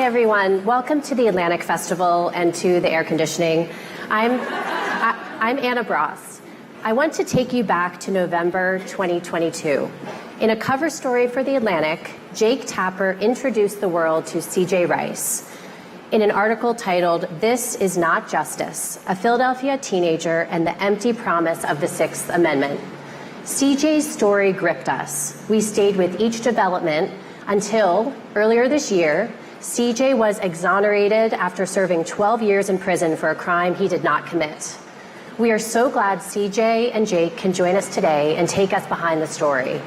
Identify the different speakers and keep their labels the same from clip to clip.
Speaker 1: everyone. Welcome to the Atlantic Festival and to the air conditioning. I'm Anna Bross. I want to take you back to November 2022. In a cover story for The Atlantic, Jake Tapper introduced the world to C.J. Rice in an article titled, "This is Not Justice, a Philadelphia Teenager and the Empty Promise of the Sixth Amendment." C.J.'s story gripped us. We stayed with each development until, earlier this year, C.J. was exonerated after serving 12 years in prison for a crime he did not commit. We are so glad C.J. and Jake can join us today and take us behind the story.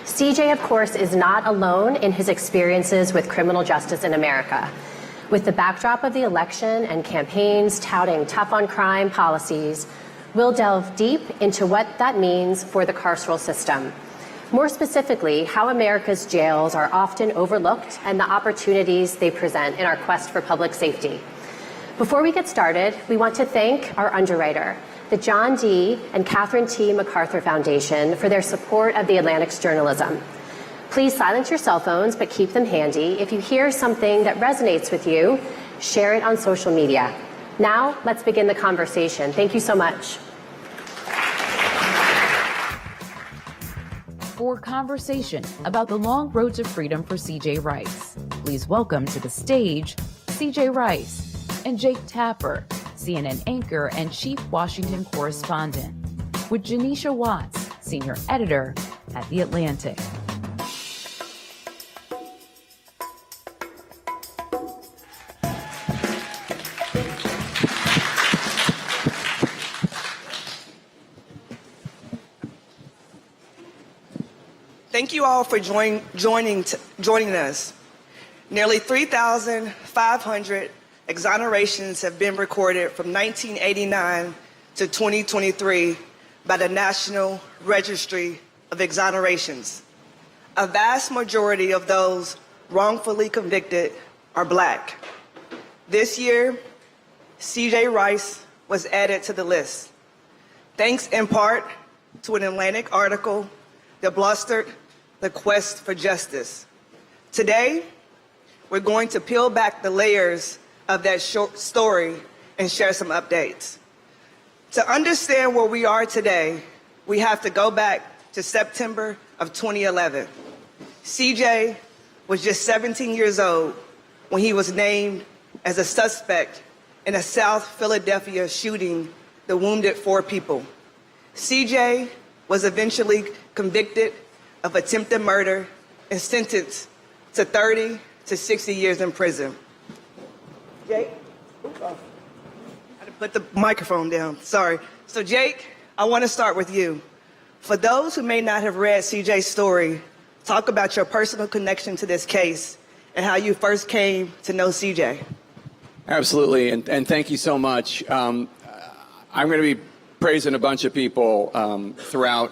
Speaker 1: C.J., of course, is not alone in his experiences with criminal justice in America. With the backdrop of the election and campaigns touting tough-on-crime policies, we'll delve deep into what that means for the carceral system. More specifically, how America's jails are often overlooked and the opportunities they present in our quest for public safety. Before we get started, we want to thank our underwriter, the John D. and Catherine T. MacArthur Foundation, for their support of The Atlantic's journalism. Please silence your cell phones, but keep them handy. If you hear something that resonates with you, share it on social media. Now, let's begin the conversation. Thank you so much.
Speaker 2: For conversation about the long road to freedom for C.J. Rice, please welcome to the stage C.J. Rice and Jake Tapper, CNN anchor and chief Washington correspondent, with Janisha Watts, senior editor at The Atlantic.
Speaker 3: Thank you all for joining us. Nearly 3,500 exonerations have been recorded from 1989 to 2023 by the National Registry of Exonerations. A vast majority of those wrongfully convicted are Black. This year, C.J. Rice was added to the list, thanks in part to an Atlantic article that blustered the quest for justice. Today, we're going to peel back the layers of that short story and share some updates. To understand where we are today, we have to go back to September of 2011. CJ was just 17 years old when he was named as a suspect in a South Philadelphia shooting that wounded 4 people. CJ was eventually convicted of attempted murder and sentenced to 30 to 60 years in prison. Jake? I had to put the microphone down, sorry. So Jake, I want to start with you. For those who may not have read CJ's story, talk about your personal connection to this case and how you first came to know CJ.
Speaker 4: Absolutely, and thank you so much. I'm going to be praising a bunch of people throughout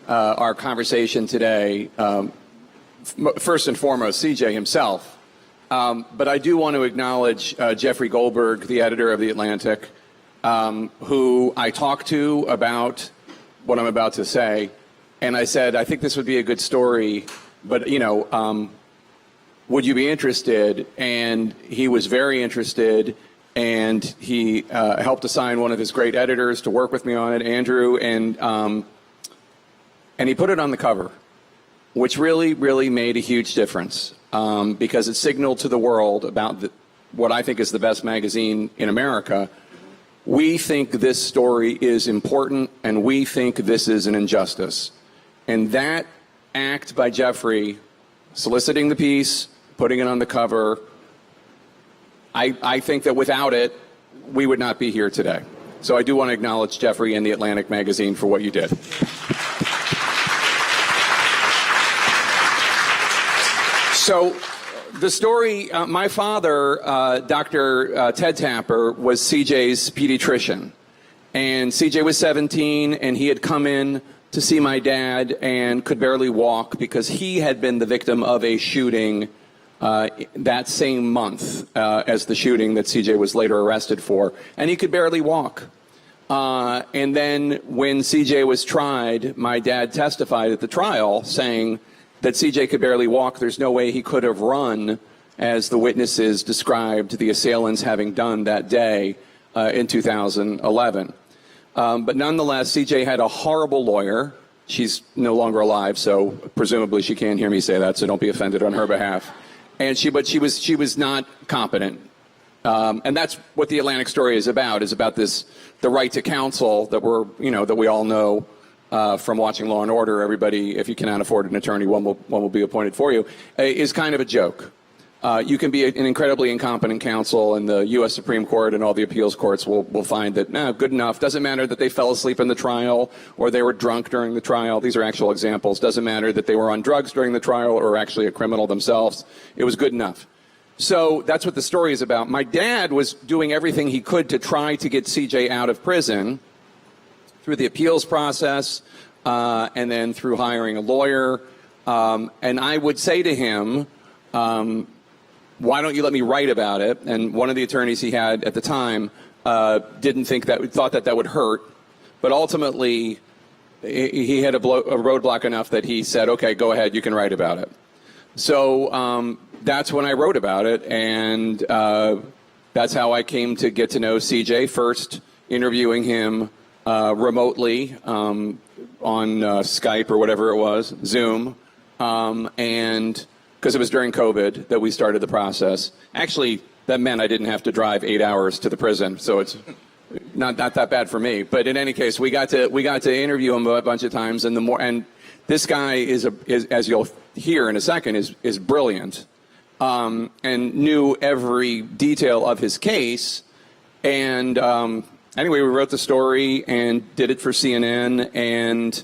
Speaker 4: our conversation today. First and foremost, CJ himself. But I do want to acknowledge Jeffrey Goldberg, the editor of The Atlantic, who I talked to about what I'm about to say. And I said, I think this would be a good story, but, would you be interested? And he was very interested, and he helped assign one of his great editors to work with me on it, Andrew, and he put it on the cover, which really, really made a huge difference. Because it signaled to the world about what I think is the best magazine in America. We think this story is important, and we think this is an injustice. And that act by Jeffrey, soliciting the piece, putting it on the cover, I think that without it, we would not be here today. So I do want to acknowledge Jeffrey and The Atlantic magazine for what you did. So the story, my father, Dr. Ted Tapper, was CJ's pediatrician. And CJ was 17, and he had come in to see my dad and could barely walk because he had been the victim of a shooting that same month as the shooting that CJ was later arrested for. And he could barely walk. And then when CJ was tried, my dad testified at the trial saying that CJ could barely walk. There's no way he could have run as the witnesses described the assailants having done that day in 2011. But nonetheless, CJ had a horrible lawyer. She's no longer alive, so presumably she can't hear me say that, so don't be offended on her behalf. And she was not competent. And that's what the Atlantic story is about this, the right to counsel that that we all know from watching Law and Order. Everybody, if you cannot afford an attorney, one will be appointed for you, is kind of a joke. You can be an incredibly incompetent counsel, and the U.S. Supreme Court and all the appeals courts will find that, good enough. Doesn't matter that they fell asleep in the trial or they were drunk during the trial. These are actual examples. Doesn't matter that they were on drugs during the trial or actually a criminal themselves. It was good enough. So that's what the story is about. My dad was doing everything he could to try to get CJ out of prison through the appeals process and then through hiring a lawyer. And I would say to him, why don't you let me write about it? And one of the attorneys he had at the time thought that would hurt. But ultimately, he had a roadblock enough that he said, okay, go ahead, you can write about it. So that's when I wrote about it, and that's how I came to get to know CJ, first interviewing him remotely on Skype or whatever it was, Zoom, and because it was during COVID that we started the process. Actually, that meant I didn't have to drive 8 hours to the prison, so it's not that bad for me. But in any case, we got to interview him a bunch of times, and this guy is as you'll hear in a second, is brilliant, and knew every detail of his case. And anyway, we wrote the story and did it for CNN, and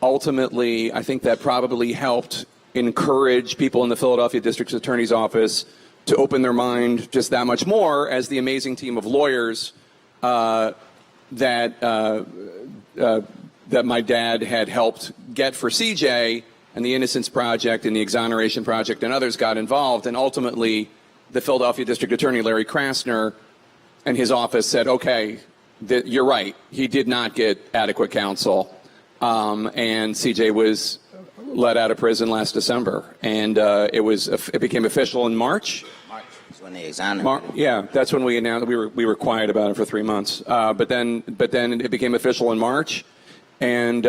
Speaker 4: ultimately, I think that probably helped encourage people in the Philadelphia District Attorney's Office to open their mind just that much more as the amazing team of lawyers that my dad had helped get for CJ, and the Innocence Project and the Exoneration Project and others got involved. And ultimately, the Philadelphia District Attorney, Larry Krasner, and his office said, okay, you're right. He did not get adequate counsel. And CJ was let out of prison last December. And it became official in March.
Speaker 5: March is when they exonerated.
Speaker 4: Yeah, that's when we announced. We were quiet about it for 3 months. But then it became official in March. And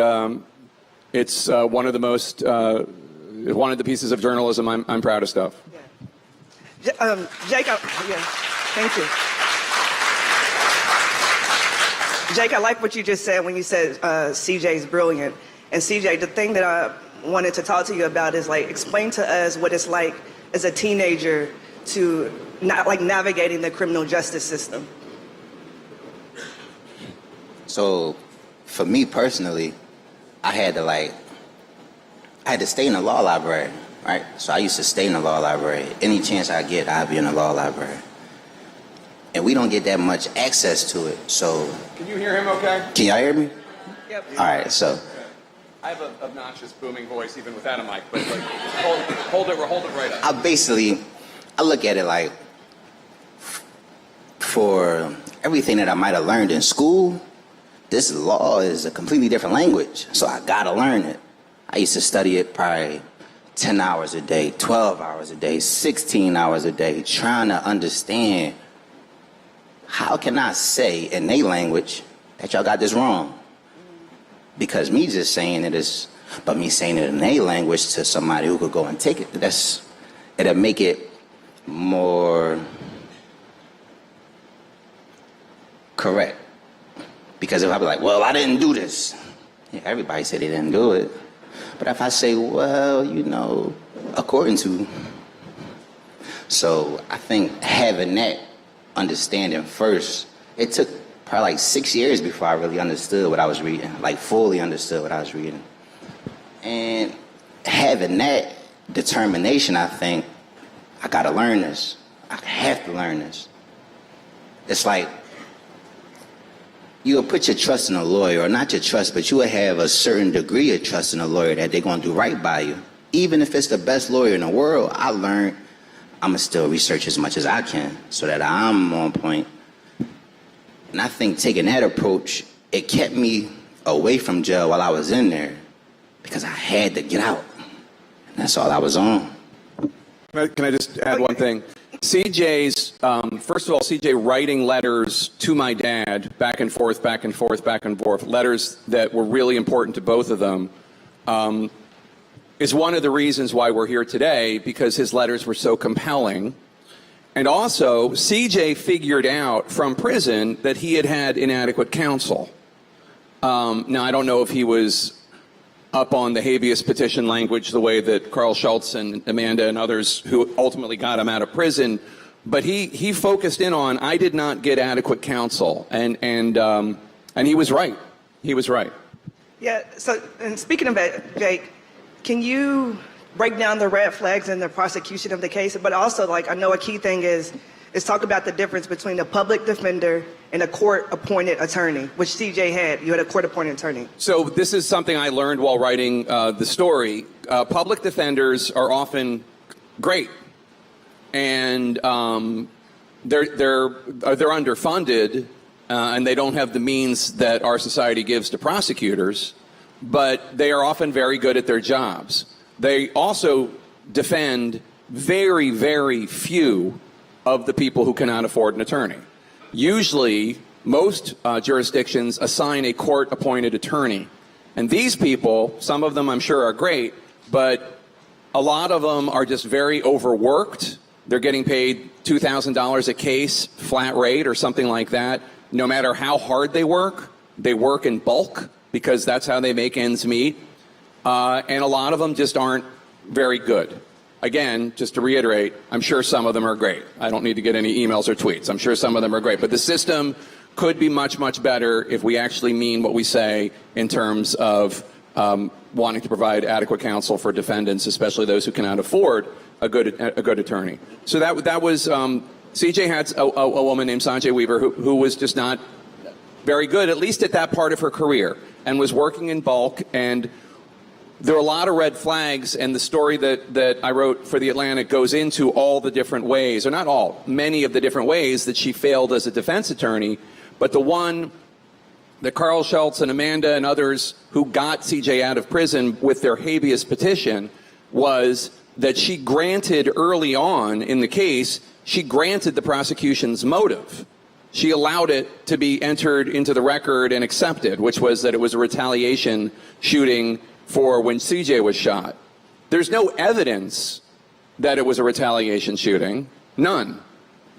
Speaker 4: it's one of the pieces of journalism I'm proudest of.
Speaker 3: Yeah. Jake, thank you. Jake, I like what you just said when you said CJ's brilliant. And CJ, the thing that I wanted to talk to you about is explain to us what it's like as a teenager to navigating the criminal justice system.
Speaker 5: So, for me personally, I had to stay in the law library, right? So I used to stay in the law library. Any chance I get, I'd be in the law library. And we don't get that much access to it, so...
Speaker 4: Can you hear him okay?
Speaker 5: Can y'all hear me?
Speaker 3: Yep.
Speaker 5: All right, so...
Speaker 4: I have an obnoxious booming voice even without a mic, but hold it right up.
Speaker 5: I look at it for everything that I might have learned in school, this law is a completely different language, so I gotta learn it. I used to study it probably 10 hours a day, 12 hours a day, 16 hours a day, trying to understand how can I say in their language that y'all got this wrong? Because me just saying it is, but me saying it in their language to somebody who could go and take it, it'll make it more correct. Because if I be like, well, I didn't do this. Yeah, everybody said they didn't do it. But if I say, well, according to. So I think having that understanding first, it took probably 6 years before I really understood what I was reading, fully understood what I was reading. And having that determination, I think, I gotta learn this. I have to learn this. It's like, you will put your trust in a lawyer, or not your trust, but you will have a certain degree of trust in a lawyer that they're going to do right by you. Even if it's the best lawyer in the world, I learned I'm going to still research as much as I can so that I'm on point. And I think taking that approach, it kept me away from jail while I was in there because I had to get out. And that's all I was on.
Speaker 4: Can I just add one thing? CJ's, first of all, CJ writing letters to my dad, back and forth, letters that were really important to both of them, is one of the reasons why we're here today, because his letters were so compelling. And also, CJ figured out from prison that he had had inadequate counsel. Now, I don't know if he was up on the habeas petition language the way that Carl Schultz and Amanda and others who ultimately got him out of prison, but he focused in on, I did not get adequate counsel, and he was right. He was right.
Speaker 3: Yeah, so, and speaking of that, Jake, can you break down the red flags in the prosecution of the case? But also, like, I know a key thing is talk about the difference between a public defender and a court-appointed attorney, which CJ had. You had a court-appointed attorney.
Speaker 4: So this is something I learned while writing the story. Public defenders are often great, and they're underfunded, and they don't have the means that our society gives to prosecutors, but they are often very good at their jobs. They also defend very, very few of the people who cannot afford an attorney. Usually, most jurisdictions assign a court-appointed attorney. And these people, some of them I'm sure are great, but a lot of them are just very overworked. They're getting paid $2,000 a case, flat rate or something like that. No matter how hard they work in bulk because that's how they make ends meet. And a lot of them just aren't very good. Again, just to reiterate, I'm sure some of them are great. I don't need to get any emails or tweets. I'm sure some of them are great. But the system could be much, much better if we actually mean what we say in terms of wanting to provide adequate counsel for defendants, especially those who cannot afford a good attorney. So that was CJ had a woman named Sanjay Weaver who was just not very good, at least at that part of her career, and was working in bulk. And there are a lot of red flags, and the story that I wrote for The Atlantic goes into all the different ways, or not all, many of the different ways that she failed as a defense attorney. But the one that Carl Schultz and Amanda and others who got CJ out of prison with their habeas petition was that she granted early on in the case, she granted the prosecution's motive. She allowed it to be entered into the record and accepted, which was that it was a retaliation shooting for when CJ was shot. There's no evidence that it was a retaliation shooting. None.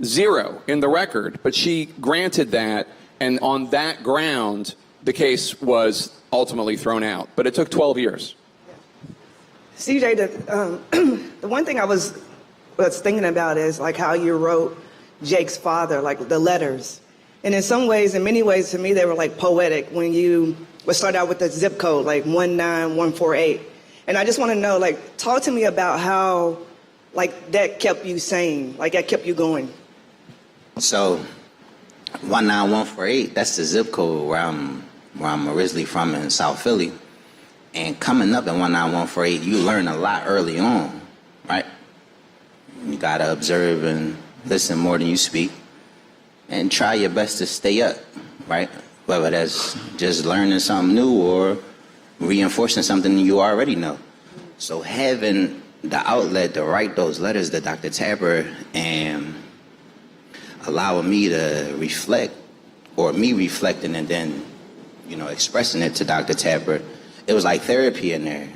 Speaker 4: Zero in the record. But she granted that, and on that ground, the case was ultimately thrown out. But it took 12 years.
Speaker 3: CJ, the one thing I was thinking about is like how you wrote Jake's father, like the letters. And in some ways, in many ways, to me, they were like poetic when you would start out with the zip code, like 19148. And I just want to know, like, talk to me about how, like, that kept you sane, like that kept you going.
Speaker 5: So 19148, that's the zip code where I'm originally from in South Philly. And coming up in 19148, you learn a lot early on, right? You got to observe and listen more than you speak, and try your best to stay up, right? Whether that's just learning something new or reinforcing something you already know. So having the outlet to write those letters to Dr. Tapper and allowing me to reflect, or me reflecting and then, expressing it to Dr. Tapper, it was like therapy in there.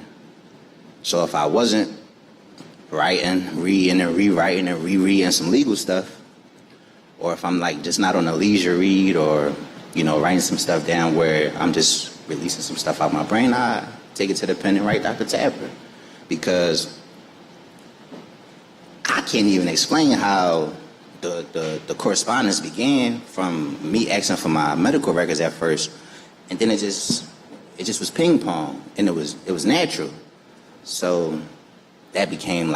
Speaker 5: So if I wasn't writing, reading and rewriting and rereading some legal stuff, or if I'm like just not on a leisure read or, writing some stuff down where I'm just releasing some stuff out of my brain, I take it to the pen and write Dr. Tapper. Because I can't even explain how the correspondence began from me asking for my medical records at first, and then it just was ping pong, and it was natural. So that became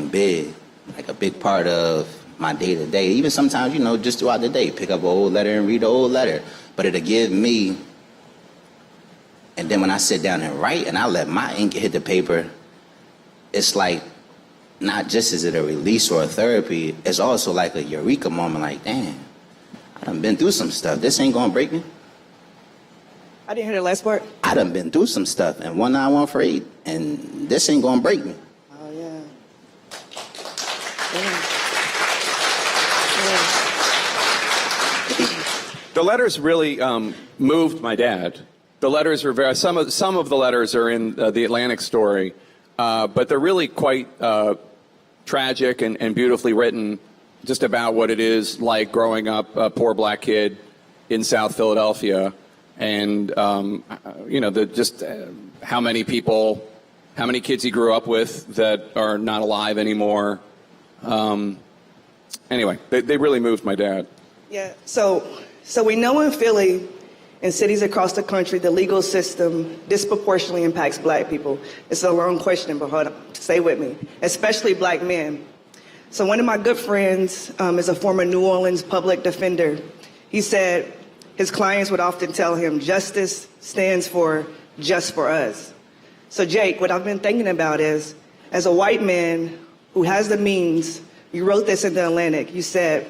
Speaker 5: big, like a big part of my day-to-day. Even sometimes, just throughout the day, pick up an old letter and read the old letter. But it'll give me, and then when I sit down and write and I let my ink hit the paper, it's like, not just is it a release or a therapy, it's also like a eureka moment, like, damn, I done been through some stuff. This ain't gonna break me.
Speaker 3: I didn't hear the last part.
Speaker 5: I done been through some stuff in 19148, and this ain't gonna break me.
Speaker 3: Oh, yeah.
Speaker 4: The letters really moved my dad. The letters are very, some of the letters are in the Atlantic story, but they're really quite tragic and beautifully written, just about what it is like growing up a poor black kid in South Philadelphia, and you know, how many kids he grew up with that are not alive anymore. Anyway, they really moved my dad.
Speaker 3: Yeah, so we know in Philly and cities across the country, the legal system disproportionately impacts black people. It's a long question, but hold on, stay with me, especially black men. So one of my good friends is a former New Orleans public defender. He said his clients would often tell him, justice stands for just for us. So Jake, what I've been thinking about is, as a white man who has the means, you wrote this in the Atlantic, you said,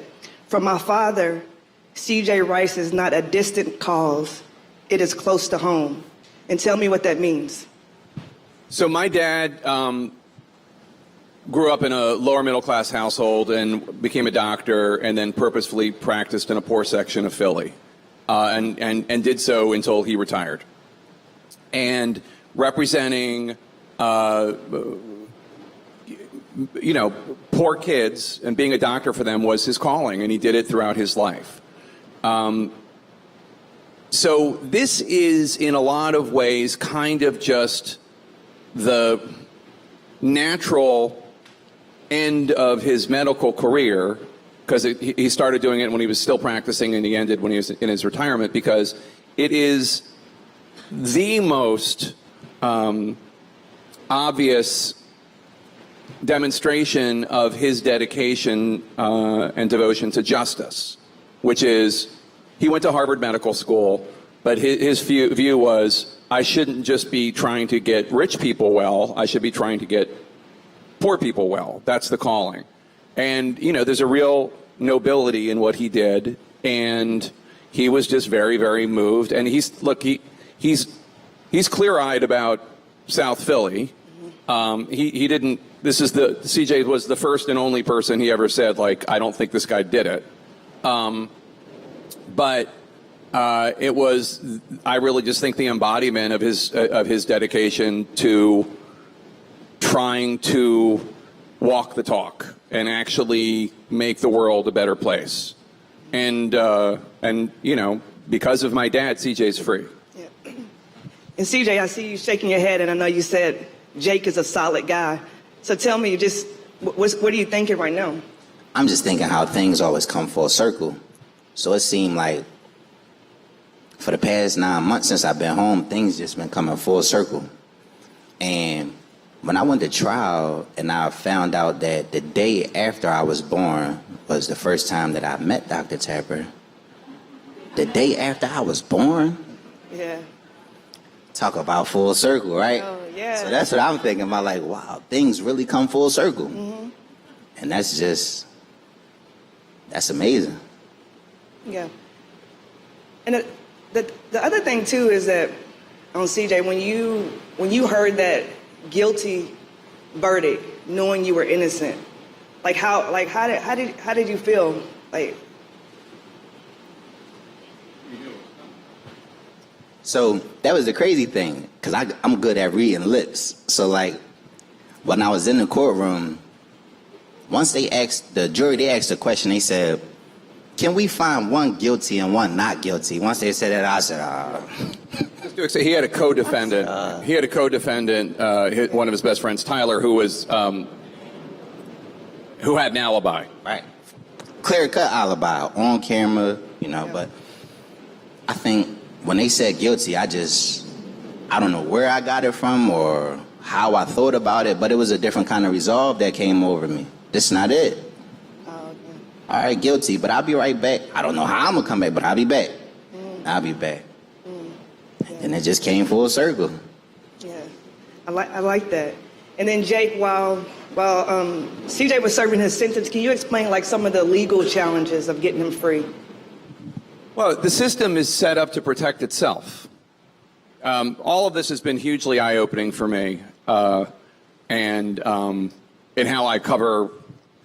Speaker 3: from my father, C.J. Rice is not a distant cause, it is close to home. And tell me what that means.
Speaker 4: So my dad grew up in a lower middle class household and became a doctor, and then purposefully practiced in a poor section of Philly, and did so until he retired. And representing you know, poor kids and being a doctor for them was his calling, and he did it throughout his life. So this is, in a lot of ways, kind of just the natural end of his medical career, because he started doing it when he was still practicing, and he ended when he was in his retirement, because it is the most obvious demonstration of his dedication and devotion to justice, which is, he went to Harvard Medical School, but his view was, I shouldn't just be trying to get rich people well, I should be trying to get poor people well. That's the calling. And, you know, there's a real nobility in what he did, and he was just very, very moved. And he's clear-eyed about South Philly. He didn't, CJ was the first and only person he ever said, like, I don't think this guy did it. But it was, I really just think, the embodiment of his dedication to trying to walk the talk and actually make the world a better place. And you know, because of my dad, CJ's free.
Speaker 3: Yeah. And CJ, I see you shaking your head, and I know you said Jake is a solid guy. So tell me, just what are you thinking right now?
Speaker 5: I'm just thinking how things always come full circle. So it seemed like for the past 9 months since I've been home, things just been coming full circle. And when I went to trial and I found out that the day after I was born was the first time that I met Dr. Tapper, the day after I was born?
Speaker 3: Yeah.
Speaker 5: Talk about full circle, right?
Speaker 3: Oh, yeah.
Speaker 5: So that's what I'm thinking about, like, wow, things really come full circle.
Speaker 3: Mm-hmm.
Speaker 5: And that's amazing.
Speaker 3: Yeah. And the other thing, too, is that, on CJ, when you heard that guilty verdict, knowing you were innocent, how did you feel?
Speaker 5: So that was the crazy thing, because I'm good at reading lips. So, like, when I was in the courtroom, once the jury asked the question, they said, can we find one guilty and one not guilty? Once they said that, I said,
Speaker 4: He had a co-defendant. One of his best friends, Tyler, who had an alibi.
Speaker 5: Right. Clear-cut alibi, on camera, you know, yeah. But I think when they said guilty, I don't know where I got it from or how I thought about it, but it was a different kind of resolve that came over me. This is not it. All right, guilty, but I'll be right back. I don't know how I'm going to come back, but I'll be back. I'll be back. Yeah. And it just came full circle.
Speaker 3: Yeah, I like that. And then, Jake, while CJ was serving his sentence, can you explain, like, some of the legal challenges of getting him free?
Speaker 4: Well, the system is set up to protect itself. All of this has been hugely eye-opening for me, and in how I cover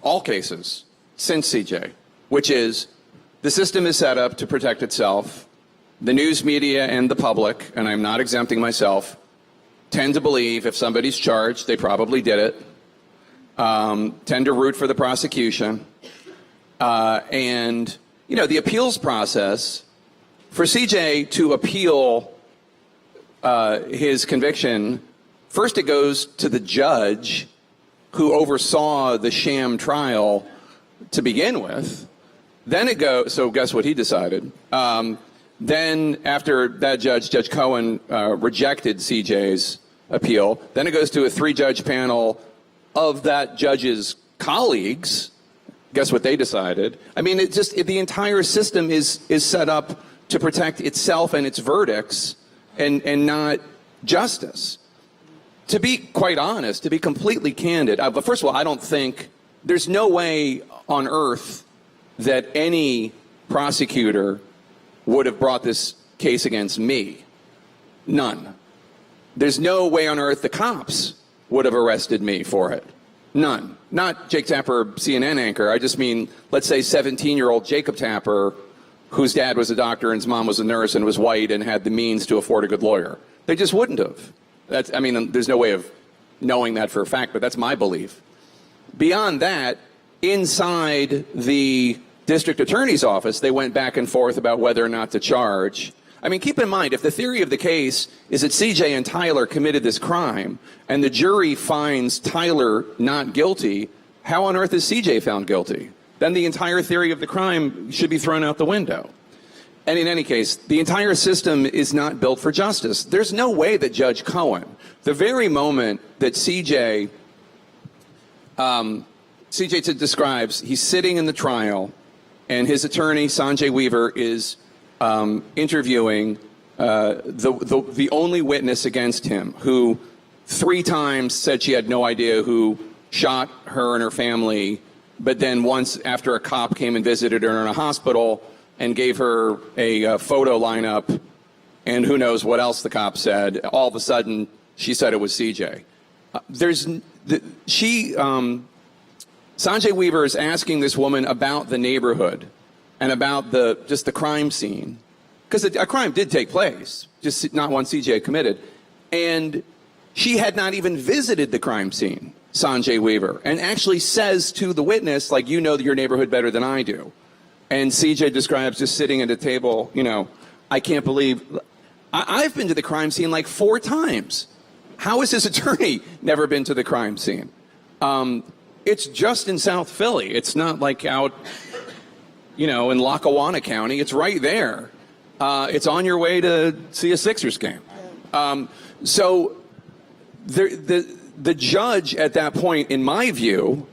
Speaker 4: all cases since CJ, which is The system is set up to protect itself. The news media and the public, and I'm not exempting myself, tend to believe if somebody's charged, they probably did it, tend to root for the prosecution. And, you know, the appeals process, for CJ to appeal his conviction, first it goes to the judge who oversaw the sham trial to begin with. Then it goes, so guess what he decided? Then after that judge, Judge Cohen, rejected CJ's appeal, then it goes to a 3-judge panel of that judge's colleagues. Guess what they decided? I mean, the entire system is set up to protect itself and its verdicts and not justice. To be quite honest, to be completely candid, but first of all, I don't think there's no way on earth that any prosecutor would have brought this case against me. None. There's no way on earth the cops would have arrested me for it. None. Not Jake Tapper, CNN anchor. I just mean, let's say 17-year-old Jacob Tapper, whose dad was a doctor and his mom was a nurse and was white and had the means to afford a good lawyer. They just wouldn't have. I mean, there's no way of knowing that for a fact, but that's my belief. Beyond that, inside the district attorney's office, they went back and forth about whether or not to charge. I mean, keep in mind, if the theory of the case is that CJ and Tyler committed this crime and the jury finds Tyler not guilty, how on earth is CJ found guilty? Then the entire theory of the crime should be thrown out the window. And in any case, the entire system is not built for justice. There's no way that Judge Cohen, the very moment that CJ describes, he's sitting in the trial, and his attorney, Sanjay Weaver, is interviewing the only witness against him, who 3 times said she had no idea who shot her and her family, but then once after a cop came and visited her in a hospital and gave her a photo lineup, and who knows what else the cop said, all of a sudden she said it was CJ. Sanjay Weaver is asking this woman about the neighborhood and about just the crime scene, because a crime did take place, just not one CJ committed. And she had not even visited the crime scene, Sanjay Weaver, and actually says to the witness, like, you know your neighborhood better than I do. And CJ describes just sitting at a table, you know, I can't believe, I've been to the crime scene like 4 times. How has his attorney never been to the crime scene? It's just in South Philly. It's not like out, you know, in Lackawanna County. It's right there. It's on your way to see a Sixers game. So the judge at that point, in my view,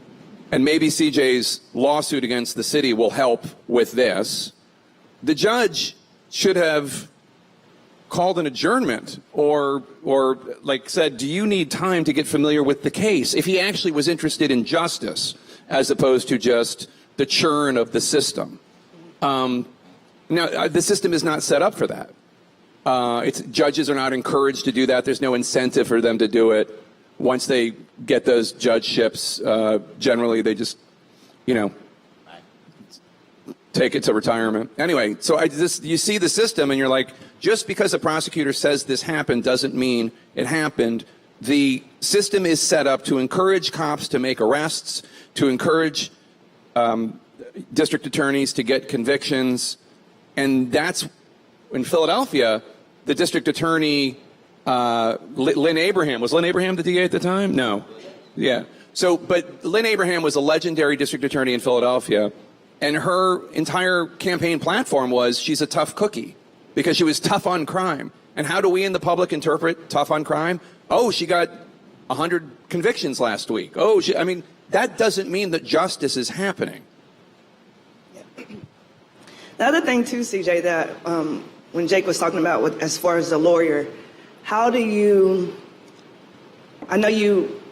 Speaker 4: and maybe CJ's lawsuit against the city will help with this, the judge should have called an adjournment or like said, do you need time to get familiar with the case, if he actually was interested in justice as opposed to just the churn of the system. Now, the system is not set up for that. Judges are not encouraged to do that. There's no incentive for them to do it. Once they get those judgeships, generally they just, you know, take it to retirement. Anyway, so you see the system and you're like, just because a prosecutor says this happened doesn't mean it happened. The system is set up to encourage cops to make arrests, to encourage district attorneys to get convictions. And that's, in Philadelphia, the district attorney, Lynn Abraham. Was Lynn Abraham the DA at the time? No. Yeah. So, but Lynn Abraham was a legendary district attorney in Philadelphia. And her entire campaign platform was she's a tough cookie because she was tough on crime. And how do we in the public interpret tough on crime? Oh, she got 100 convictions last week. Oh, I mean, that doesn't mean that justice is happening.
Speaker 3: The other thing, too, CJ, that when Jake was talking about as far as the lawyer, how do you, I know you,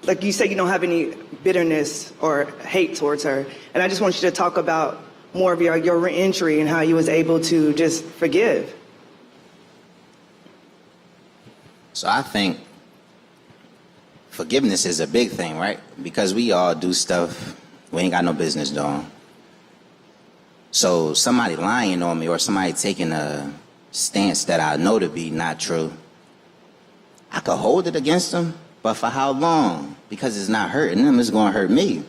Speaker 3: like you said, you don't have any bitterness or hate towards her. And I just want you to talk about more of your re-entry and how you was able to just forgive.
Speaker 5: So I think forgiveness is a big thing, right? Because we all do stuff we ain't got no business doing. So somebody lying on me or somebody taking a stance that I know to be not true, I could hold it against them, but for how long? Because it's not hurting them, it's going to hurt me.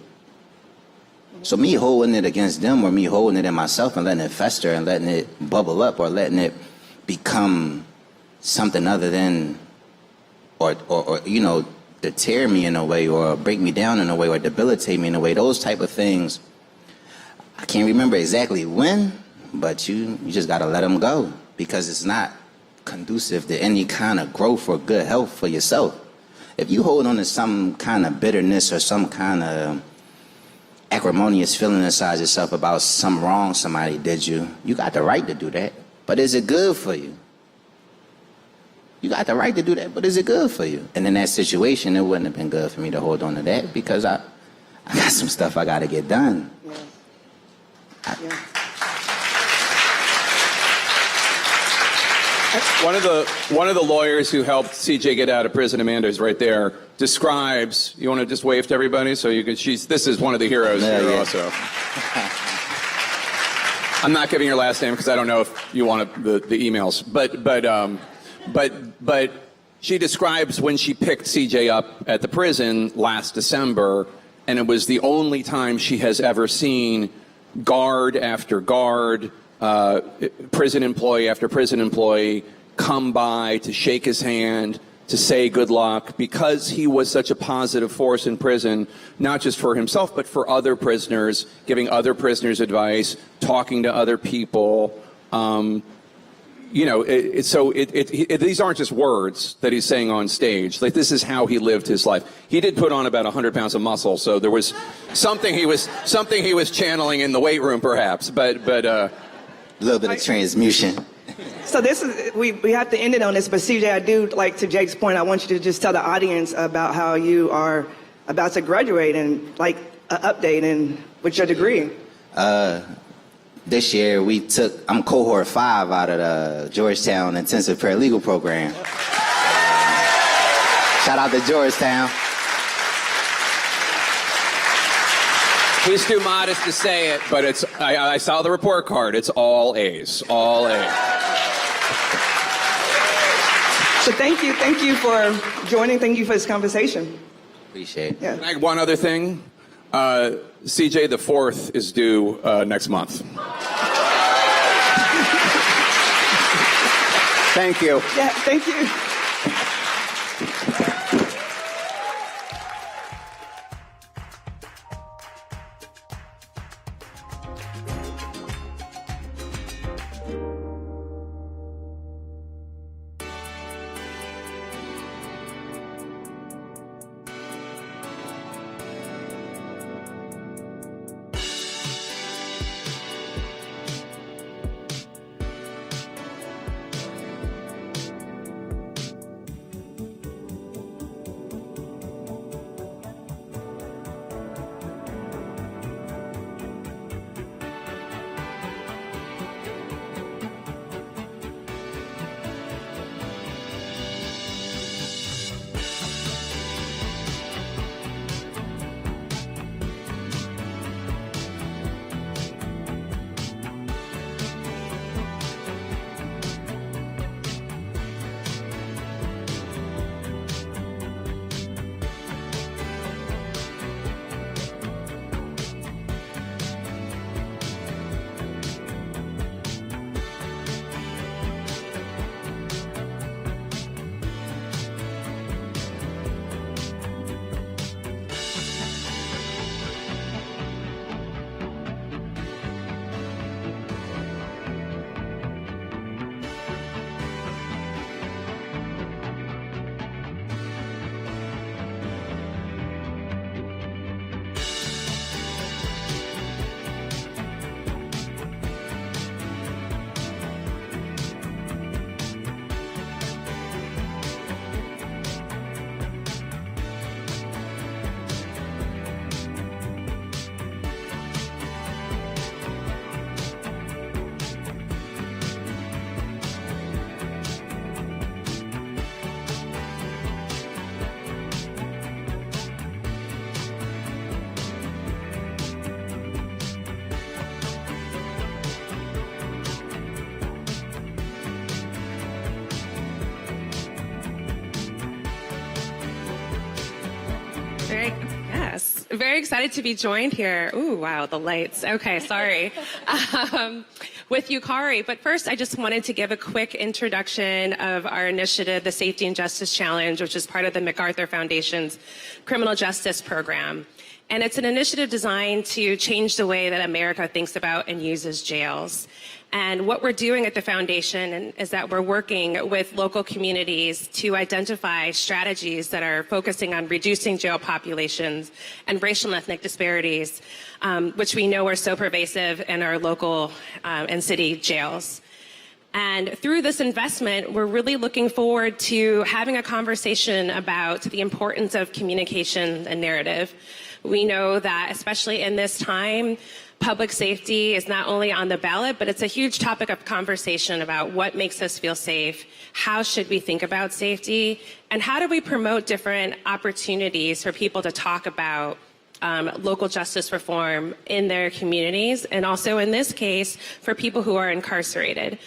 Speaker 5: So me holding it against them or me holding it in myself and letting it fester and letting it bubble up or letting it become something other than, or deter me in a way or break me down in a way or debilitate me in a way, those type of things, I can't remember exactly when, but you just got to let them go because it's not conducive to any kind of growth or good health for yourself. If you hold on to some kind of bitterness or some kind of acrimonious feeling inside yourself about some wrong somebody did you got the right to do that. But is it good for you? You got the right to do that, but is it good for you? And in that situation, it wouldn't have been good for me to hold on to that because I got some stuff I got to get done.
Speaker 3: Yeah.
Speaker 4: One of the lawyers who helped CJ get out of prison, Amanda, is right there, describes, you want to just wave to everybody so you can, this is one of the heroes here also. I'm not giving your last name because I don't know if you want the emails, but she describes when she picked CJ up at the prison last December, and it was the only time she has ever seen guard after guard, prison employee after prison employee come by to shake his hand, to say good luck, because he was such a positive force in prison, not just for himself, but for other prisoners, giving other prisoners advice, talking to other people. These aren't just words that he's saying on stage. Like, this is how he lived his life. He did put on about 100 pounds of muscle, so there was something he was channeling in the weight room, perhaps. But
Speaker 5: a little bit of transmutation.
Speaker 3: So this is, we have to end it on this, but CJ, I do, like to Jake's point, I want you to just tell the audience about how you are about to graduate and like an update and with your degree.
Speaker 5: This year I'm cohort 5 out of the Georgetown Intensive Paralegal Program. Shout out to Georgetown.
Speaker 4: he's too modest to say it, but I saw the report card. It's all A's, all A's.
Speaker 3: So thank you for joining. Thank you for this conversation.
Speaker 5: Appreciate it.
Speaker 3: Yeah.
Speaker 4: Can I, one other thing, CJ the 4th is due next month. Thank you.
Speaker 3: Yeah, thank you.
Speaker 6: Yes, very excited to be joined here. Ooh, wow, the lights. Okay, sorry. With Yukari. But first, I just wanted to give a quick introduction of our initiative, the Safety and Justice Challenge, which is part of the MacArthur Foundation's criminal justice program. And it's an initiative designed to change the way that America thinks about and uses jails. And what we're doing at the foundation is that we're working with local communities to identify strategies that are focusing on reducing jail populations and racial and ethnic disparities, which we know are so pervasive in our local and city jails. And through this investment, we're really looking forward to having a conversation about the importance of communication and narrative. We know that, especially in this time, public safety is not only on the ballot, but it's a huge topic of conversation about what makes us feel safe, how should we think about safety, and how do we promote different opportunities for people to talk about local justice reform in their communities, and also in this case, for people who are incarcerated.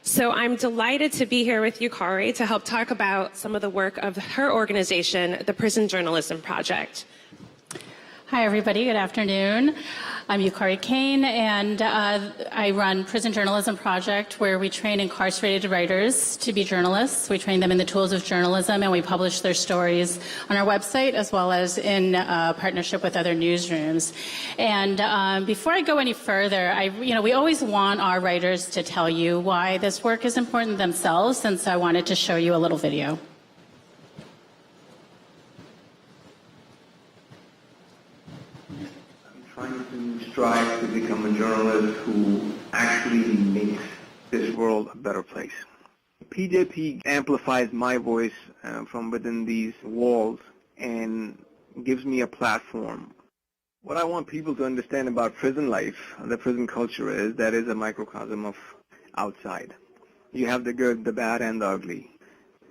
Speaker 6: So I'm delighted to be here with Yukari to help talk about some of the work of her organization, the Prison Journalism Project.
Speaker 7: Hi, everybody. Good afternoon. I'm Yukari Kane, and I run Prison Journalism Project, where we train incarcerated writers to be journalists. We train them in the tools of journalism, and we publish their stories on our website, as well as in partnership with other newsrooms. And before I go any further, we always want our writers to tell you why this work is important themselves, since I wanted to show you a little video.
Speaker 8: Trying to strive to become a journalist who actually makes this world a better place. PJP amplifies my voice from within these walls and gives me a platform. What I want people to understand about prison life, the prison culture, is that is a microcosm of outside. You have the good, the bad, and the ugly.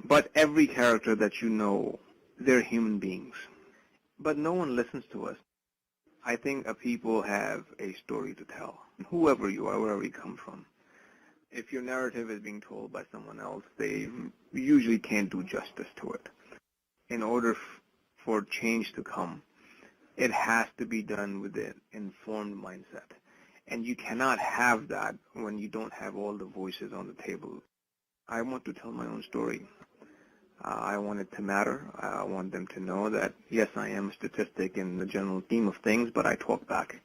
Speaker 8: But every character that you know, they're human beings. But no one listens to us. I think people have a story to tell, whoever you are, wherever you come from. If your narrative is being told by someone else, they usually can't do justice to it. In order for change to come, it has to be done with an informed mindset. And you cannot have that when you don't have all the voices on the table. I want to tell my own story. I want it to matter. I want them to know that, yes, I am a statistic in the general theme of things, but I talk back.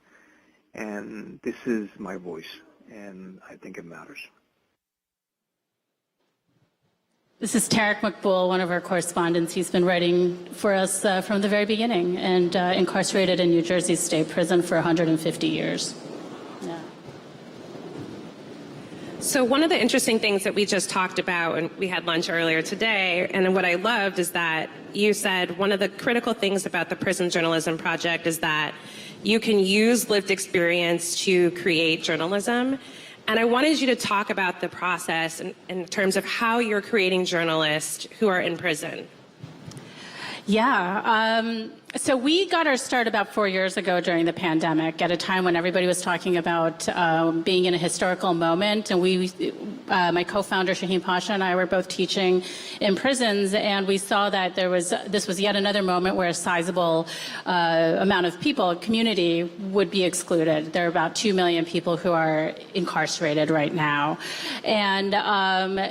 Speaker 8: And this is my voice, and I think it matters.
Speaker 7: This is Tarek Makbul, one of our correspondents. He's been writing for us from the very beginning, and incarcerated in New Jersey State Prison for 150 years. Yeah.
Speaker 6: So one of the interesting things that we just talked about, and we had lunch earlier today, and what I loved is that you said one of the critical things about the Prison Journalism Project is that you can use lived experience to create journalism. And I wanted you to talk about the process in terms of how you're creating journalists who are in prison.
Speaker 7: Yeah. So we got our start about 4 years ago during the pandemic, at a time when everybody was talking about being in a historical moment. And my co-founder Shaheen Pasha and I were both teaching in prisons, and we saw that this was yet another moment where a sizable amount of people, community, would be excluded. There are about 2 million people who are incarcerated right now, and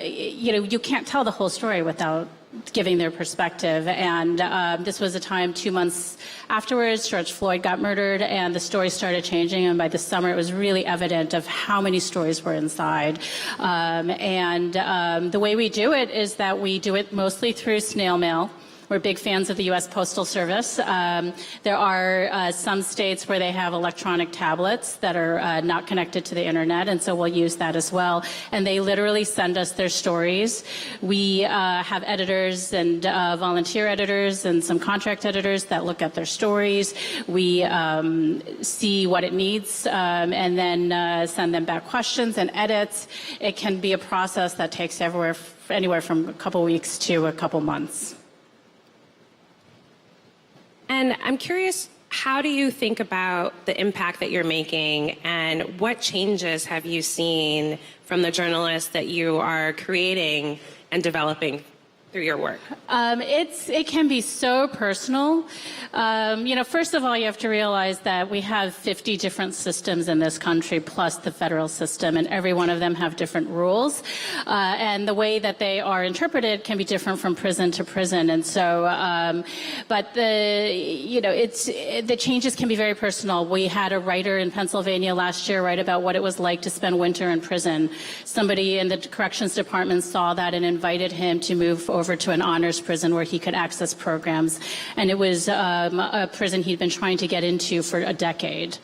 Speaker 7: you can't tell the whole story without giving their perspective. And this was a time 2 months afterwards, George Floyd got murdered, and the story started changing. And by the summer, it was really evident of how many stories were inside. The way we do it is that we do it mostly through snail mail. We're big fans of the U.S. Postal Service. There are some states where they have electronic tablets that are not connected to the internet, and so we'll use that as well. And they literally send us their stories. We have editors and volunteer editors and some contract editors that look at their stories. We see what it needs and then send them back questions and edits. It can be a process that takes anywhere from a couple weeks to a couple months.
Speaker 6: And I'm curious, how do you think about the impact that you're making, and what changes have you seen from the journalists that you are creating and developing through your work?
Speaker 7: It can be so personal. First of all, you have to realize that we have 50 different systems in this country, plus the federal system, and every one of them have different rules. And the way that they are interpreted can be different from prison to prison. And so, but the changes can be very personal. We had a writer in Pennsylvania last year write about what it was like to spend winter in prison. Somebody in the corrections department saw that and invited him to move over to an honors prison where he could access programs. And it was a prison he'd been trying to get into for a decade.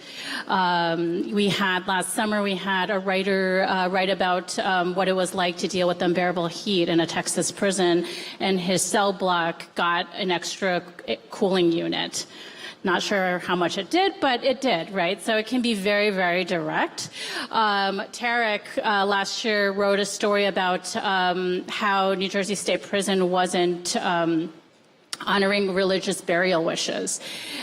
Speaker 7: Last summer, we had a writer write about what it was like to deal with unbearable heat in a Texas prison, and his cell block got an extra cooling unit. Not sure how much it did, but it did, right? So it can be very, very direct. Tarek last year wrote a story about how New Jersey State Prison wasn't honoring religious burial wishes,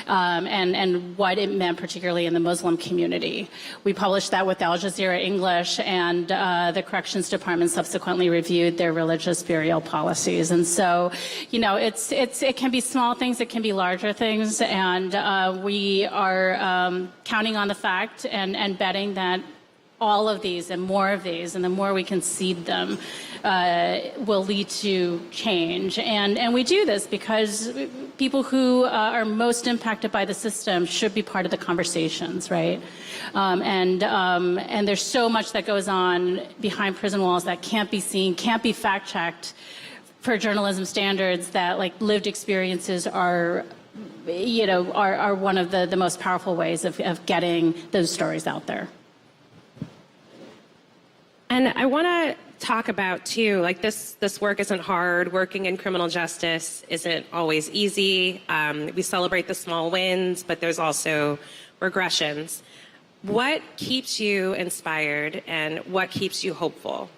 Speaker 7: and what it meant, particularly in the Muslim community. We published that with Al Jazeera English, and the corrections department subsequently reviewed their religious burial policies. And so, it can be small things, it can be larger things, and we are counting on the fact and betting that all of these and more of these, and the more we can seed them, will lead to change. And we do this because people who are most impacted by the system should be part of the conversations, right? And there's so much that goes on behind prison walls that can't be seen, can't be fact-checked for journalism standards, that like lived experiences are one of the most powerful ways of getting those stories out there.
Speaker 6: And I want to talk about, too, like this work isn't hard. Working in criminal justice isn't always easy. We celebrate the small wins, but there's also regressions. What keeps you inspired and what keeps you hopeful?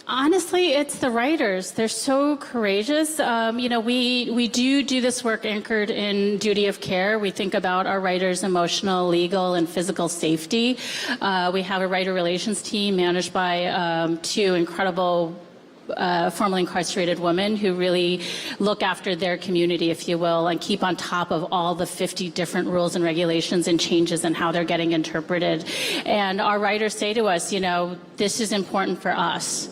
Speaker 7: Honestly, it's the writers. They're so courageous. We do this work anchored in duty of care. We think about our writers' emotional, legal, and physical safety. We have a writer relations team managed by two incredible formerly incarcerated women who really look after their community, if you will, and keep on top of all the 50 different rules and regulations and changes and how they're getting interpreted. And our writers say to us, this is important for us.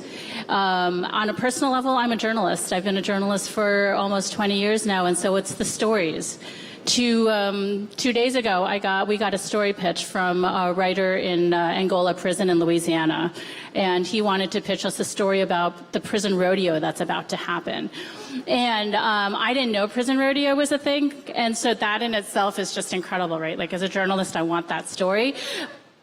Speaker 7: On a personal level, I'm a journalist. I've been a journalist for almost 20 years now, and so it's the stories. 2 days ago, we got a story pitch from a writer in Angola prison in Louisiana, and he wanted to pitch us a story about the prison rodeo that's about to happen. And I didn't know prison rodeo was a thing, and so that in itself is just incredible, right? Like, as a journalist, I want that story.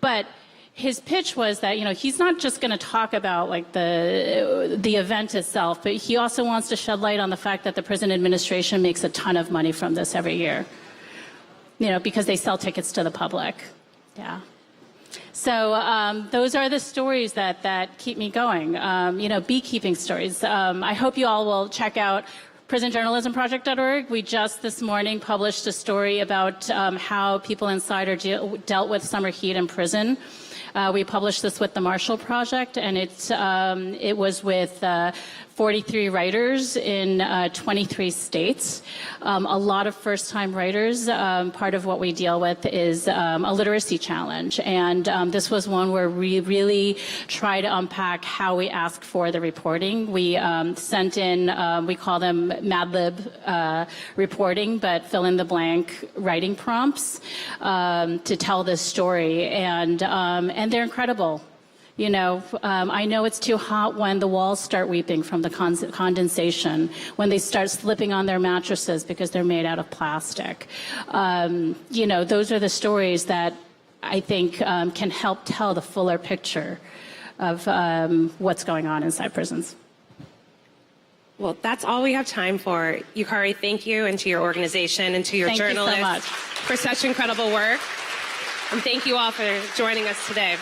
Speaker 7: But his pitch was that, he's not just going to talk about like the event itself, but he also wants to shed light on the fact that the prison administration makes a ton of money from this every year, because they sell tickets to the public. Yeah. So those are the stories that keep me going, beekeeping stories. I hope you all will check out prisonjournalismproject.org. We just this morning published a story about how people inside are dealt with summer heat in prison. We published this with the Marshall Project, and it was with 43 writers in 23 states. A lot of first-time writers. Part of what we deal with is a literacy challenge, and this was one where we really try to unpack how we ask for the reporting. We sent in, we call them Mad Lib reporting, but fill-in-the-blank writing prompts to tell this story, and they're incredible. I know it's too hot when the walls start weeping from the condensation, when they start slipping on their mattresses because they're made out of plastic. Those are the stories that I think can help tell the fuller picture of what's going on inside prisons.
Speaker 6: Well, that's all we have time for. Yukari, thank you, and to your organization and to your journalists
Speaker 7: so much
Speaker 6: for such incredible work. And thank you all for joining us today.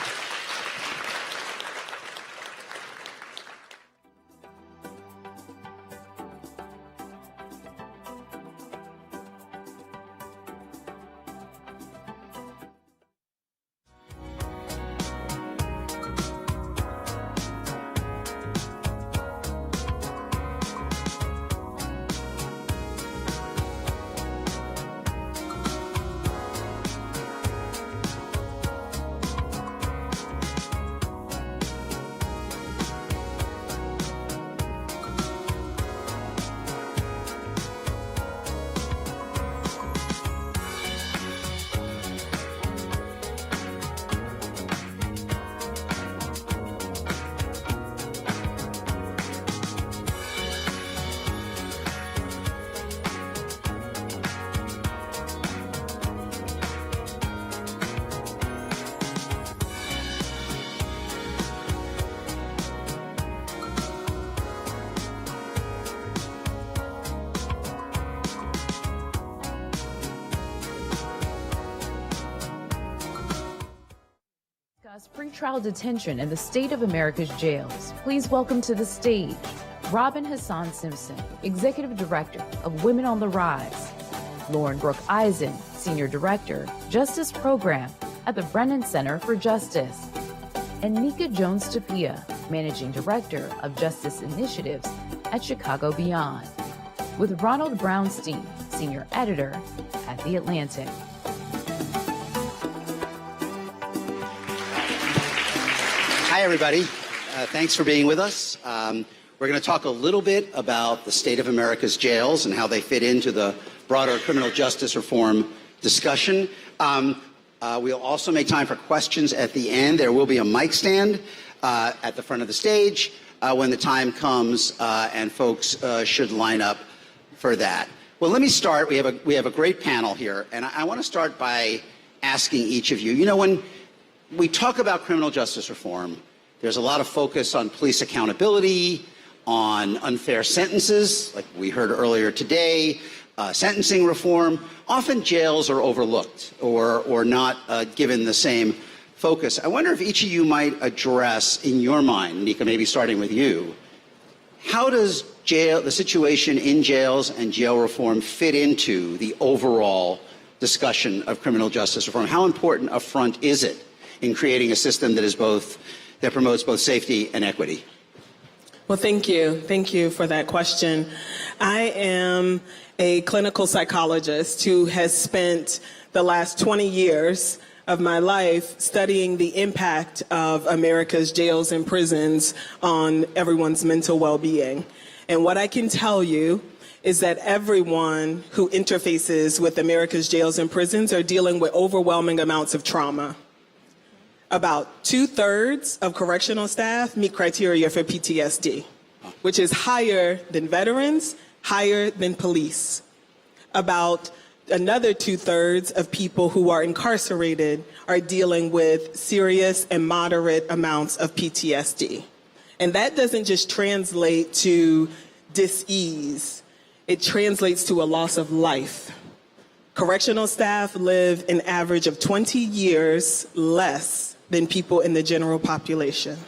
Speaker 2: pretrial detention in the state of America's jails. Please welcome to the stage Robin Hassan Simpson, Executive Director of Women on the Rise, Lauren Brooke Eisen, Senior Director, Justice Program at the Brennan Center for Justice, and Nika Jones-Tapia, Managing Director of Justice Initiatives at Chicago Beyond, with Ronald Brownstein, Senior Editor at The Atlantic.
Speaker 9: Hi, everybody. Thanks for being with us. We're going to talk a little bit about the state of America's jails and how they fit into the broader criminal justice reform discussion. We'll also make time for questions at the end. There will be a mic stand at the front of the stage when the time comes, and folks should line up for that. Well, let me start. We have a great panel here, and I want to start by asking each of you. You know, when we talk about criminal justice reform, there's a lot of focus on police accountability, on unfair sentences, like we heard earlier today, sentencing reform. Often jails are overlooked or not given the same focus. I wonder if each of you might address, in your mind, Nika, maybe starting with you, how does the situation in jails and jail reform fit into the overall discussion of criminal justice reform? How important a front is it in creating a system that promotes both safety and equity?
Speaker 10: Well, thank you. Thank you for that question. I am a clinical psychologist who has spent the last 20 years of my life studying the impact of America's jails and prisons on everyone's mental well-being. And what I can tell you is that everyone who interfaces with America's jails and prisons are dealing with overwhelming amounts of trauma. About 2/3 of correctional staff meet criteria for PTSD, which is higher than veterans, higher than police. About another 2/3 of people who are incarcerated are dealing with serious and moderate amounts of PTSD. And that doesn't just translate to dis-ease, it translates to a loss of life. Correctional staff live an average of 20 years less than people in the general population.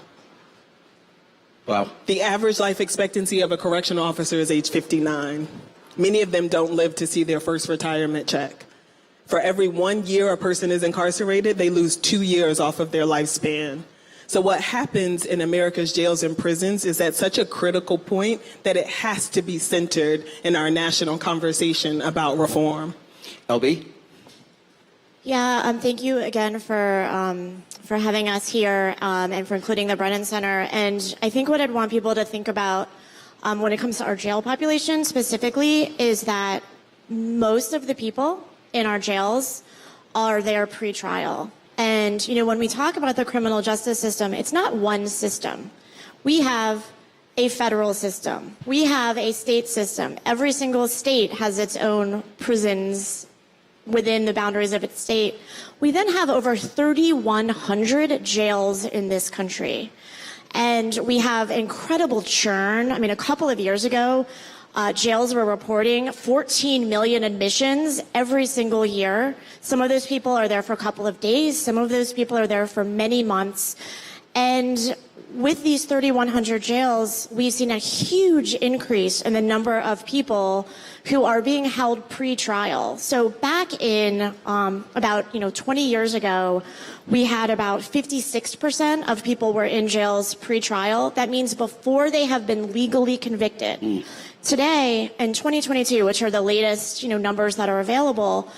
Speaker 9: Wow.
Speaker 10: The average life expectancy of a correctional officer is age 59. Many of them don't live to see their first retirement check. For every 1 year a person is incarcerated, they lose 2 years off of their lifespan. So what happens in America's jails and prisons is at such a critical point that it has to be centered in our national conversation about reform.
Speaker 9: LB?
Speaker 11: Yeah, thank you again for having us here and for including the Brennan Center. And I think what I'd want people to think about when it comes to our jail population specifically is that most of the people in our jails are there pre-trial. And, you know, when we talk about the criminal justice system, it's not one system. We have a federal system. We have a state system. Every single state has its own prisons within the boundaries of its state. We then have over 3,100 jails in this country. And we have incredible churn. I mean, a couple of years ago, jails were reporting 14 million admissions every single year. Some of those people are there for a couple of days. Some of those people are there for many months. And with these 3,100 jails, we've seen a huge increase in the number of people who are being held pre-trial. So back in about 20 years ago, we had about 56% of people were in jails pre-trial. That means before they have been legally convicted. Today, in 2022, which are the latest numbers that are available,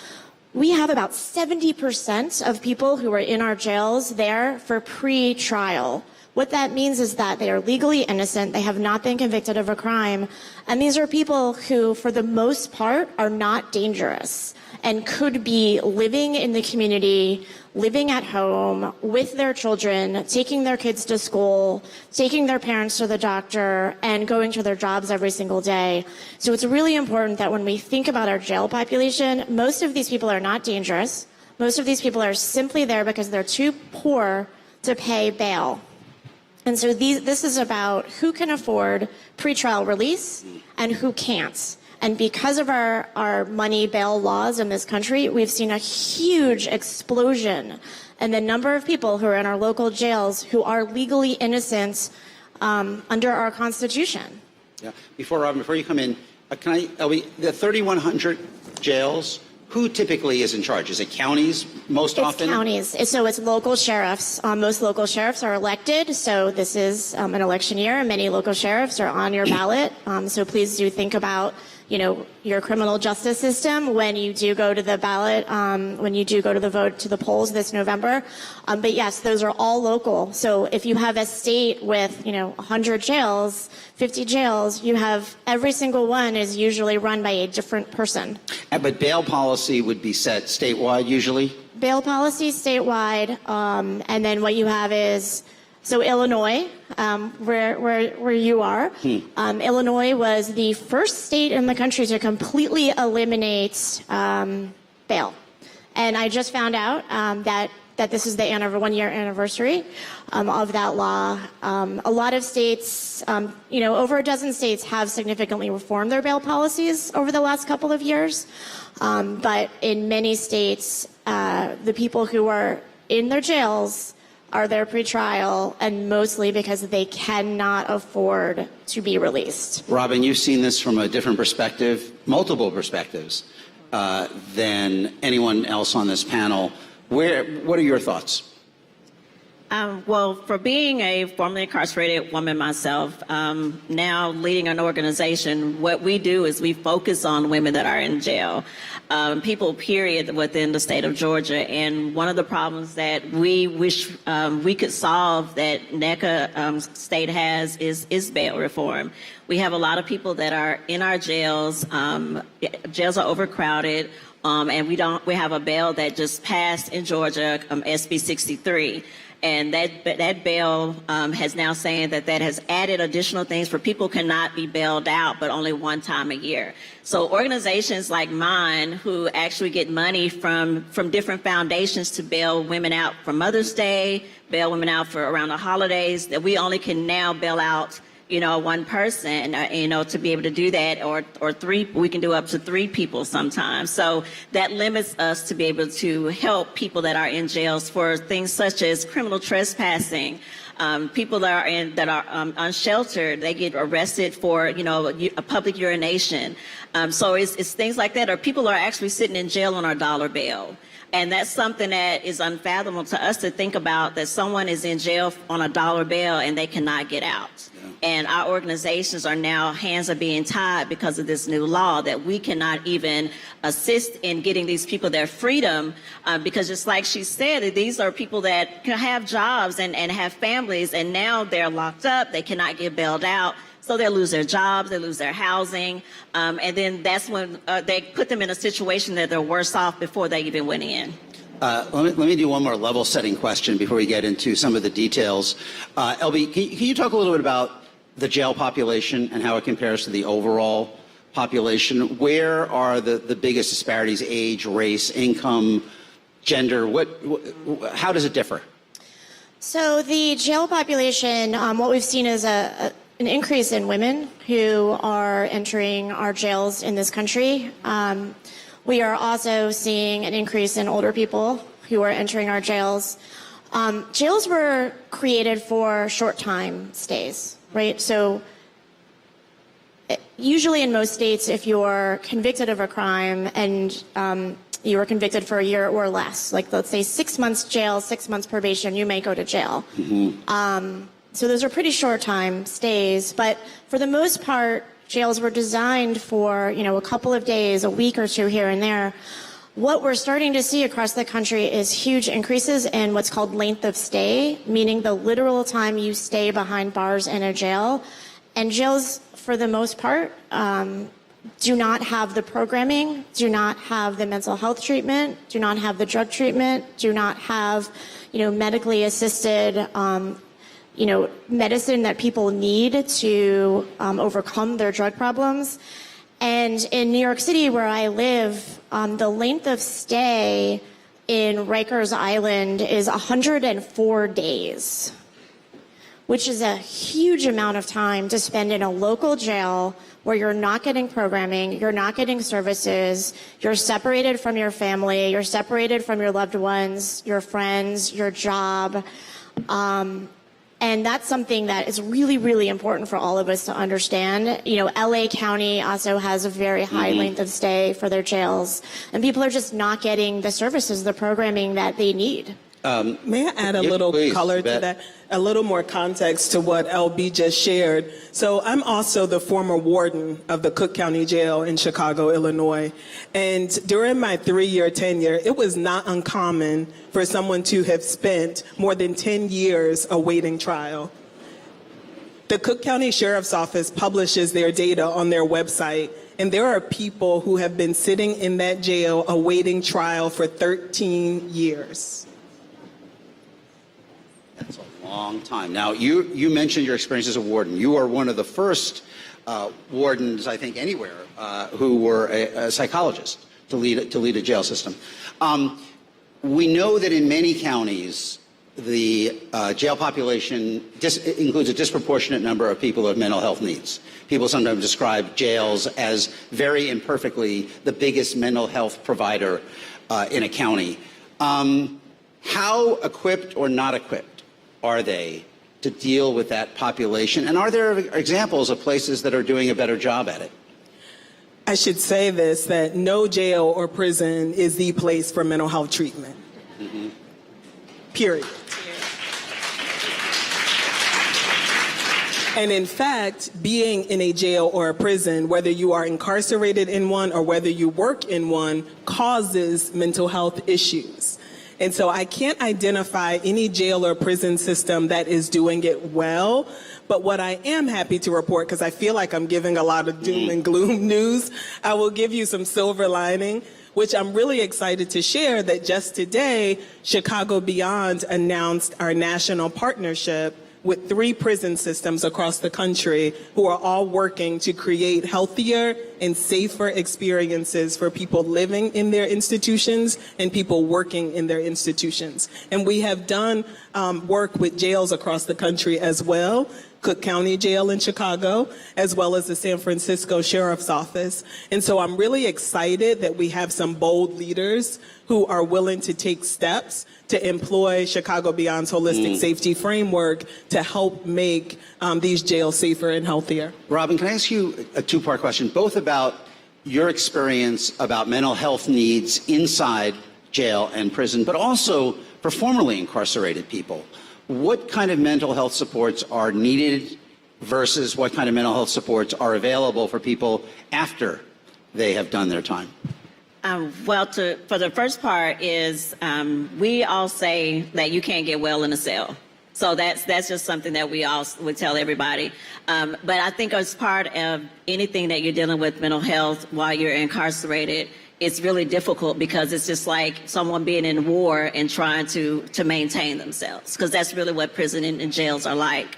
Speaker 11: we have about 70% of people who are in our jails there for pre-trial. What that means is that they are legally innocent, they have not been convicted of a crime, and these are people who, for the most part, are not dangerous and could be living in the community, living at home with their children, taking their kids to school, taking their parents to the doctor, and going to their jobs every single day. So it's really important that when we think about our jail population, most of these people are not dangerous. Most of these people are simply there because they're too poor to pay bail. And so this is about who can afford pretrial release and who can't. And because of our money bail laws in this country, we've seen a huge explosion and the number of people who are in our local jails who are legally innocent under our Constitution.
Speaker 9: Yeah. Before you come in, the 3,100 jails, who typically is in charge? Is it counties most often?
Speaker 11: It's counties. So it's local sheriffs. Most local sheriffs are elected. So this is an election year, and many local sheriffs are on your ballot. So please do think about, your criminal justice system when you do go to the ballot, when you do go to the vote to the polls this November. But yes, those are all local. So if you have a state with, 100 jails, 50 jails, you have every single one is usually run by a different person.
Speaker 9: But bail policy would be set statewide usually?
Speaker 11: Bail policy statewide, and then what you have is, so Illinois, where you are, Illinois was the first state in the country to completely eliminate bail. And I just found out that this is the 1-year anniversary of that law. A lot of states, over a dozen states have significantly reformed their bail policies over the last couple of years. But in many states, the people who are in their jails are there pretrial, and mostly because they cannot afford to be released.
Speaker 9: Robin, you've seen this from a different perspective, multiple perspectives, than anyone else on this panel. What are your thoughts?
Speaker 12: Well, for being a formerly incarcerated woman myself, now leading an organization, what we do is we focus on women that are in jail, people, period, within the state of Georgia. And one of the problems that we wish we could solve that NECA state has is bail reform. We have a lot of people that are in our jails. Jails are overcrowded. And we have a bill that just passed in Georgia, SB 63. And that bill has now saying that has added additional things for people cannot be bailed out, but only one time a year. So organizations like mine who actually get money from different foundations to bail women out for Mother's Day, bail women out for around the holidays, that we only can now bail out one person, to be able to do that, or three, we can do up to 3 people sometimes. So that limits us to be able to help people that are in jails for things such as criminal trespassing. People that are unsheltered, they get arrested for, a public urination. So it's things like that, or people are actually sitting in jail on our dollar bail. And that's something that is unfathomable to us to think about, that someone is in jail on a dollar bail and they cannot get out. Yeah. And our organizations are now, hands are being tied because of this new law, that we cannot even assist in getting these people their freedom, because just like she said, these are people that can have jobs and have families, and now they're locked up, they cannot get bailed out. So they'll lose their jobs, they lose their housing, and then that's when they put them in a situation that they're worse off before they even went in.
Speaker 9: Let me do one more level-setting question before we get into some of the details. LB, can you talk a little bit about the jail population and how it compares to the overall population? Where are the biggest disparities, age, race, income, gender? How does it differ?
Speaker 11: So the jail population, what we've seen is an increase in women who are entering our jails in this country. We are also seeing an increase in older people who are entering our jails. Jails were created for short time stays, right? So usually in most states, if you're convicted of a crime and you were convicted for a year or less, like let's say 6 months jail, 6 months probation, you may go to jail. Mm-hmm. So those are pretty short time stays, but for the most part, jails were designed for, a couple of days, a week or two here and there. What we're starting to see across the country is huge increases in what's called length of stay, meaning the literal time you stay behind bars in a jail. And jails, for the most part, do not have the programming, do not have the mental health treatment, do not have the drug treatment, do not have, medically assisted medicine that people need to overcome their drug problems. And in New York City, where I live, the length of stay in Rikers Island is 104 days, which is a huge amount of time to spend in a local jail where you're not getting programming, you're not getting services, you're separated from your family, you're separated from your loved ones, your friends, your job. And that's something that is really, really important for all of us to understand. You know, LA County also has a very high length of stay for their jails, and people are just not getting the services, the programming that they need.
Speaker 10: May I add a little color to that, a little more context to what LB just shared? So I'm also the former warden of the Cook County Jail in Chicago, Illinois. And during my 3-year tenure, it was not uncommon for someone to have spent more than 10 years awaiting trial. The Cook County Sheriff's Office publishes their data on their website, and there are people who have been sitting in that jail awaiting trial for 13 years.
Speaker 9: That's a long time. Now, you mentioned your experience as a warden. You are one of the first wardens, I think, anywhere who were a psychologist to lead a jail system. We know that in many counties, the jail population includes a disproportionate number of people who have mental health needs. People sometimes describe jails as very imperfectly the biggest mental health provider in a county. How equipped or not equipped are they to deal with that population? And are there examples of places that are doing a better job at it?
Speaker 10: I should say this, that no jail or prison is the place for mental health treatment. Period. And in fact, being in a jail or a prison, whether you are incarcerated in one or whether you work in one, causes mental health issues. And so I can't identify any jail or prison system that is doing it well. But what I am happy to report, because I feel like I'm giving a lot of doom and gloom news, I will give you some silver lining, which I'm really excited to share that just today, Chicago Beyond announced our national partnership with 3 prison systems across the country who are all working to create healthier and safer experiences for people living in their institutions and people working in their institutions. And we have done work with jails across the country as well. Cook County Jail in Chicago, as well as the San Francisco Sheriff's Office. And so I'm really excited that we have some bold leaders who are willing to take steps to employ Chicago Beyond's holistic safety framework to help make these jails safer and healthier.
Speaker 9: Robin, can I ask you a 2-part question, both about your experience about mental health needs inside jail and prison, but also for formerly incarcerated people? What kind of mental health supports are needed versus what kind of mental health supports are available for people after they have done their time?
Speaker 12: For the first part is we all say that you can't get well in a cell. So that's just something that we all would tell everybody. But I think as part of anything that you're dealing with mental health while you're incarcerated, it's really difficult because it's just like someone being in war and trying to maintain themselves, because that's really what prison and jails are like.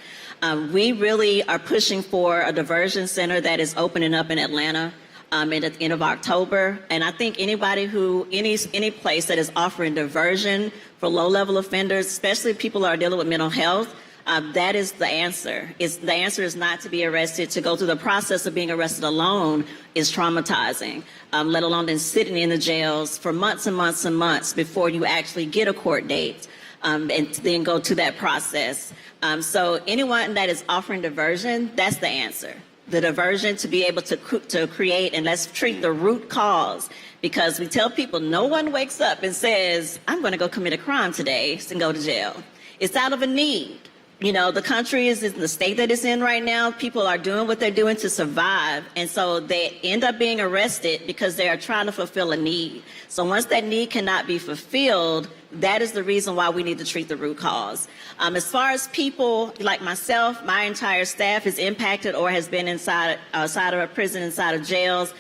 Speaker 12: We really are pushing for a diversion center that is opening up in Atlanta at the end of October. And I think any place that is offering diversion for low-level offenders, especially people who are dealing with mental health, that is the answer. The answer is not to be arrested. To go through the process of being arrested alone is traumatizing, let alone then sitting in the jails for months and months and months before you actually get a court date and then go to that process. So anyone that is offering diversion, that's the answer. The diversion to be able to create, and let's treat the root cause, because we tell people no one wakes up and says, I'm going to go commit a crime today and go to jail. It's out of a need. You know, the country is in the state that it's in right now. People are doing what they're doing to survive. And so they end up being arrested because they are trying to fulfill a need. So once that need cannot be fulfilled, that is the reason why we need to treat the root cause. As far as people like myself, my entire staff is impacted or has been outside of a prison, inside of jails.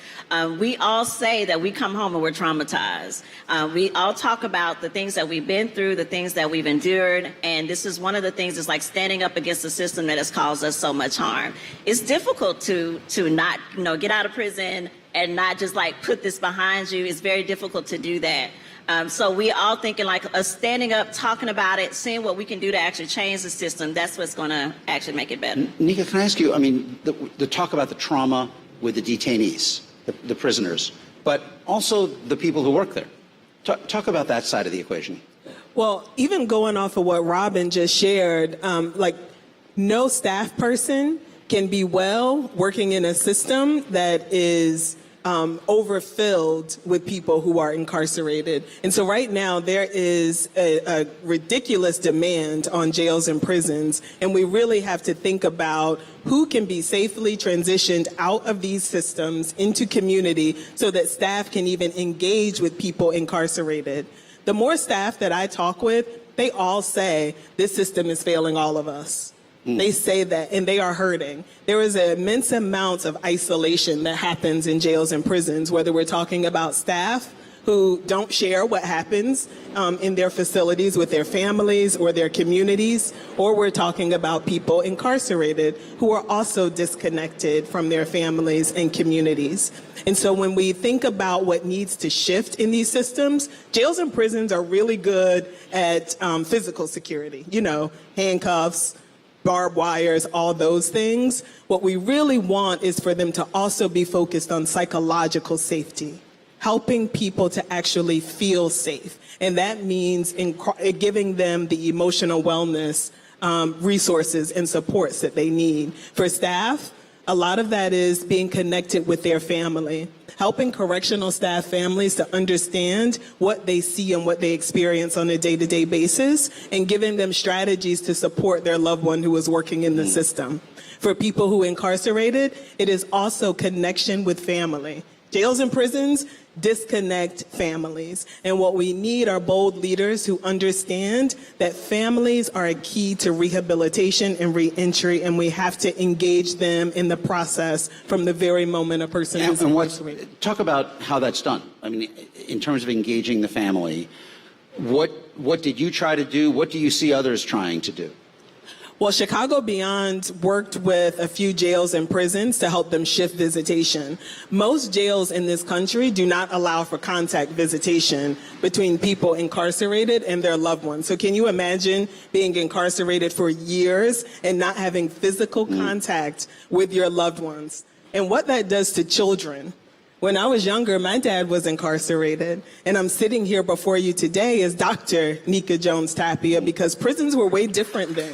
Speaker 12: We all say that we come home and we're traumatized. We all talk about the things that we've been through, the things that we've endured, and this is one of the things that's like standing up against a system that has caused us so much harm. It's difficult to not, get out of prison and not just like put this behind you. It's very difficult to do that. So we all thinking like us standing up, talking about it, seeing what we can do to actually change the system. That's what's going to actually make it better.
Speaker 9: Nika, can I ask you, the talk about the trauma with the detainees, the prisoners, but also the people who work there. Talk about that side of the equation.
Speaker 10: Well, even going off of what Robin just shared, no staff person can be well working in a system that is overfilled with people who are incarcerated. And so right now there is a ridiculous demand on jails and prisons, and we really have to think about who can be safely transitioned out of these systems into community so that staff can even engage with people incarcerated. The more staff that I talk with, they all say this system is failing all of us. They say that, and they are hurting. There is an immense amount of isolation that happens in jails and prisons, whether we're talking about staff who don't share what happens in their facilities with their families or their communities, or we're talking about people incarcerated who are also disconnected from their families and communities. And so when we think about what needs to shift in these systems, jails and prisons are really good at physical security, handcuffs, barbed wires, all those things. What we really want is for them to also be focused on psychological safety, helping people to actually feel safe. And that means giving them the emotional wellness resources and supports that they need. For staff, a lot of that is being connected with their family, helping correctional staff families to understand what they see and what they experience on a day-to-day basis, and giving them strategies to support their loved one who is working in the system. For people who are incarcerated, it is also connection with family. Jails and prisons disconnect families. And what we need are bold leaders who understand that families are a key to rehabilitation and reentry, and we have to engage them in the process from the very moment a person is incarcerated.
Speaker 9: Talk about how that's done. I mean, in terms of engaging the family, what did you try to do? What do you see others trying to do?
Speaker 10: Well, Chicago Beyond worked with a few jails and prisons to help them shift visitation. Most jails in this country do not allow for contact visitation between people incarcerated and their loved ones. So can you imagine being incarcerated for years and not having physical contact with your loved ones? And what that does to children. When I was younger, my dad was incarcerated, and I'm sitting here before you today as Dr. Nika Jones Tapia because prisons were way different then.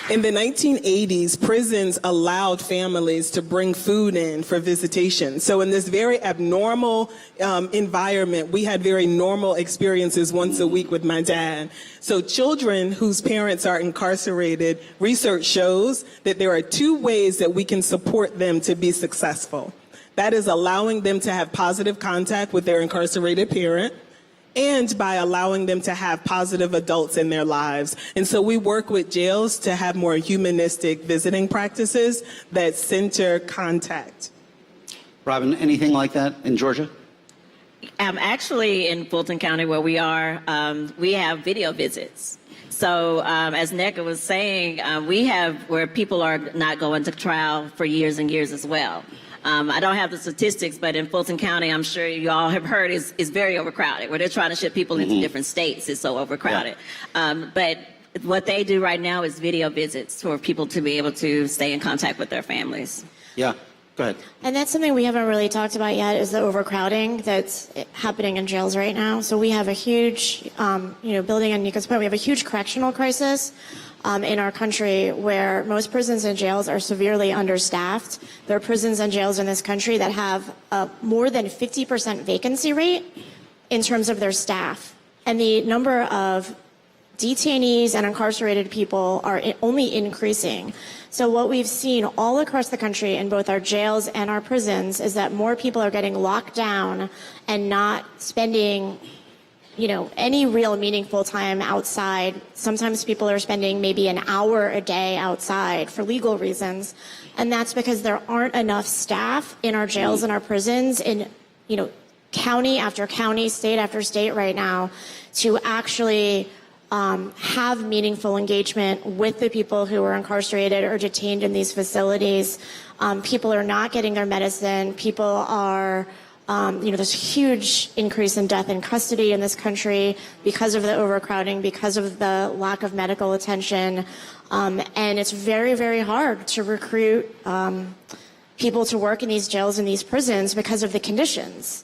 Speaker 10: In the 1980s, prisons allowed families to bring food in for visitation. So in this very abnormal environment, we had very normal experiences once a week with my dad. So children whose parents are incarcerated, research shows that there are two ways that we can support them to be successful. That is allowing them to have positive contact with their incarcerated parent, and by allowing them to have positive adults in their lives. And so we work with jails to have more humanistic visiting practices that center contact.
Speaker 9: Robin, anything like that in Georgia?
Speaker 12: Actually, in Fulton County, where we are, we have video visits. So as Neka was saying, we have where people are not going to trial for years and years as well. I don't have the statistics, but in Fulton County, I'm sure you all have heard, is very overcrowded, where they're trying to ship people into different states. It's so overcrowded. Yeah. But what they do right now is video visits for people to be able to stay in contact with their families.
Speaker 9: Yeah, go ahead.
Speaker 11: And that's something we haven't really talked about yet, is the overcrowding that's happening in jails right now. So we have a huge, building on Nika's point, we have a huge correctional crisis in our country where most prisons and jails are severely understaffed. There are prisons and jails in this country that have a more than 50% vacancy rate in terms of their staff. And the number of detainees and incarcerated people are only increasing. So what we've seen all across the country in both our jails and our prisons is that more people are getting locked down and not spending any real meaningful time outside. Sometimes people are spending maybe an hour a day outside for legal reasons. And that's because there aren't enough staff in our jails and our prisons in, county after county, state after state right now to actually have meaningful engagement with the people who are incarcerated or detained in these facilities. People are not getting their medicine. People are There's a huge increase in death in custody in this country because of the overcrowding, because of the lack of medical attention. And it's very, very hard to recruit people to work in these jails and these prisons because of the conditions.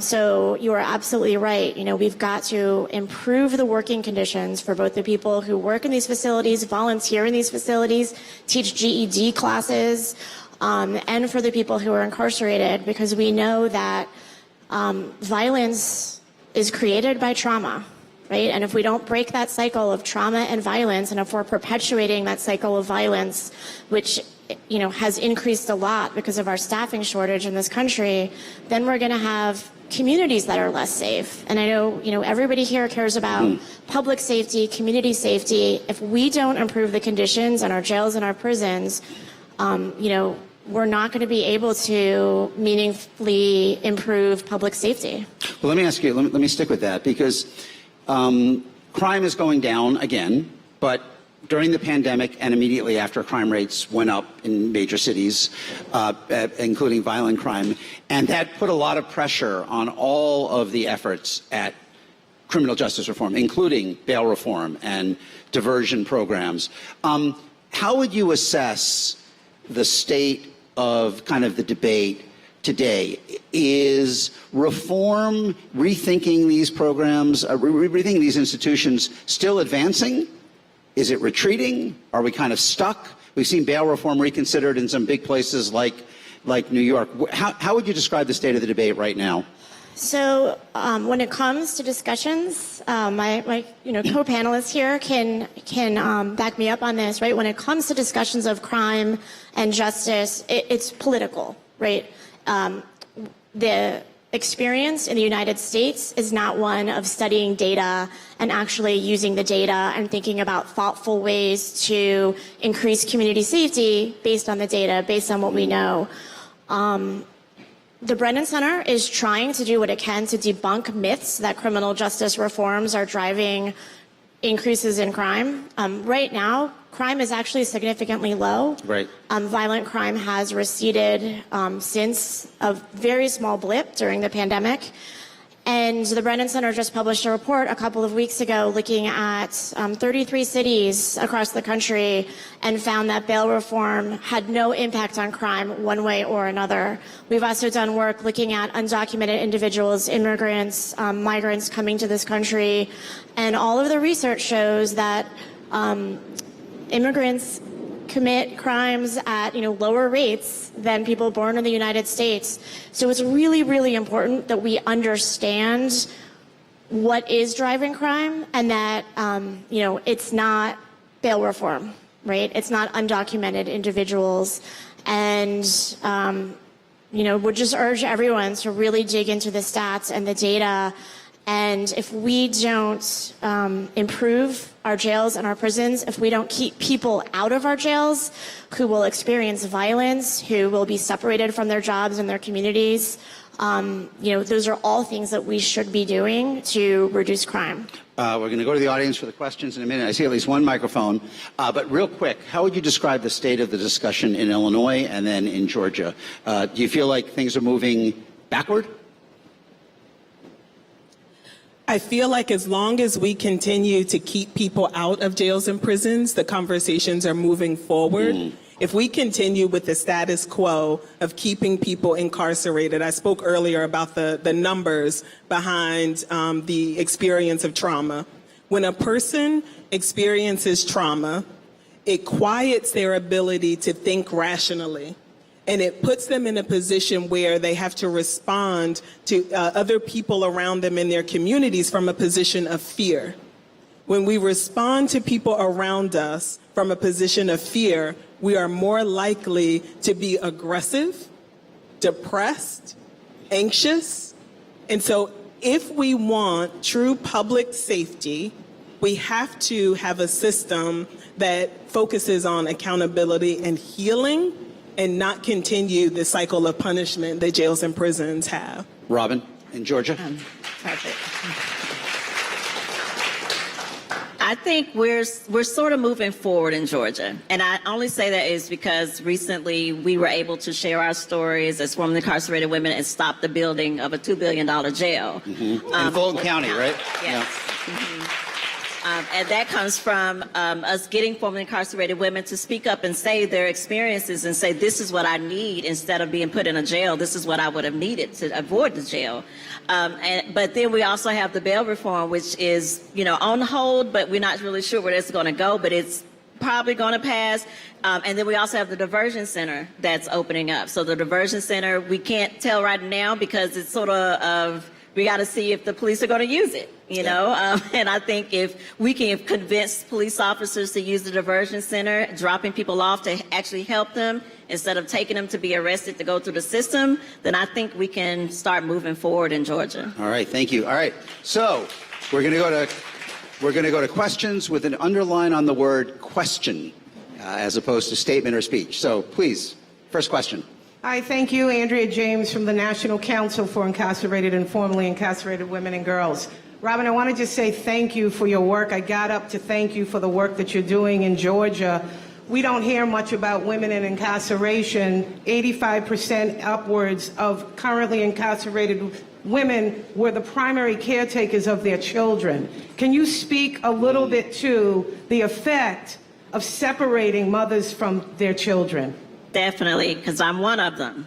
Speaker 11: So you are absolutely right. We've got to improve the working conditions for both the people who work in these facilities, volunteer in these facilities, teach GED classes, and for the people who are incarcerated, because we know that violence is created by trauma, right? And if we don't break that cycle of trauma and violence, and if we're perpetuating that cycle of violence, which has increased a lot because of our staffing shortage in this country, then we're going to have communities that are less safe. And I know, everybody here cares about public safety, community safety. If we don't improve the conditions in our jails and our prisons, we're not going to be able to meaningfully improve public safety.
Speaker 9: Well, let me ask you, let me stick with that, because crime is going down again, but during the pandemic and immediately after, crime rates went up in major cities, including violent crime, and that put a lot of pressure on all of the efforts at criminal justice reform, including bail reform and diversion programs. How would you assess the state of kind of the debate today? Is reform, rethinking these programs, rethinking these institutions still advancing? Is it retreating? Are we kind of stuck? We've seen bail reform reconsidered in some big places like New York. How would you describe the state of the debate right now?
Speaker 11: So when it comes to discussions, my co-panelists here can back me up on this, right? When it comes to discussions of crime and justice, it's political, right? The experience in the United States is not one of studying data and actually using the data and thinking about thoughtful ways to increase community safety based on the data, based on what we know. The Brennan Center is trying to do what it can to debunk myths that criminal justice reforms are driving increases in crime. Right now, crime is actually significantly low.
Speaker 9: Right.
Speaker 11: Violent crime has receded since a very small blip during the pandemic. And the Brennan Center just published a report a couple of weeks ago looking at 33 cities across the country and found that bail reform had no impact on crime one way or another. We've also done work looking at undocumented individuals, immigrants, migrants coming to this country. And all of the research shows that immigrants commit crimes at lower rates than people born in the United States. So it's really, really important that we understand what is driving crime, and that it's not bail reform, right? It's not undocumented individuals, and would just urge everyone to really dig into the stats and the data. And if we don't improve our jails and our prisons, if we don't keep people out of our jails who will experience violence, who will be separated from their jobs and their communities, those are all things that we should be doing to reduce crime.
Speaker 9: We're going to go to the audience for the questions in a minute. I see at least one microphone. But real quick, how would you describe the state of the discussion in Illinois and then in Georgia? Do you feel like things are moving backward?
Speaker 10: I feel like as long as we continue to keep people out of jails and prisons, the conversations are moving forward. If we continue with the status quo of keeping people incarcerated, I spoke earlier about the numbers behind the experience of trauma. When a person experiences trauma, it quiets their ability to think rationally. And it puts them in a position where they have to respond to other people around them in their communities from a position of fear. When we respond to people around us from a position of fear, we are more likely to be aggressive, depressed, anxious. And so if we want true public safety, we have to have a system that focuses on accountability and healing, and not continue the cycle of punishment that jails and prisons have.
Speaker 9: Robin, in Georgia?
Speaker 12: I I think we're sort of moving forward in Georgia. And I only say that is because recently we were able to share our stories as formerly incarcerated women and stop the building of a $2 billion jail.
Speaker 9: Mm-hmm. In Fulton County, right?
Speaker 12: Yes.
Speaker 9: Yeah.
Speaker 12: Mm-hmm. And that comes from us getting formerly incarcerated women to speak up and say their experiences and say, this is what I need instead of being put in a jail. This is what I would have needed to avoid the jail. But then we also have the bail reform, which is, on hold, but we're not really sure where that's going to go, but it's probably going to pass. And then we also have the diversion center that's opening up. So the diversion center, we can't tell right now because it's sort of we got to see if the police are going to use it, know. And I think if we can convince police officers to use the diversion center, dropping people off to actually help them instead of taking them to be arrested to go through the system, then I think we can start moving forward in Georgia.
Speaker 9: All right, thank you. All right, so we're going to go to questions with an underline on the word question as opposed to statement or speech. So please, first question.
Speaker 13: Hi, thank you. Andrea James from the National Council for Incarcerated and Formerly Incarcerated Women and Girls. Robin, I want to just say thank you for your work. I got up to thank you for the work that you're doing in Georgia. We don't hear much about women in incarceration. 85% upwards of currently incarcerated women were the primary caretakers of their children. Can you speak a little bit to the effect of separating mothers from their children?
Speaker 12: Definitely, because I'm one of them.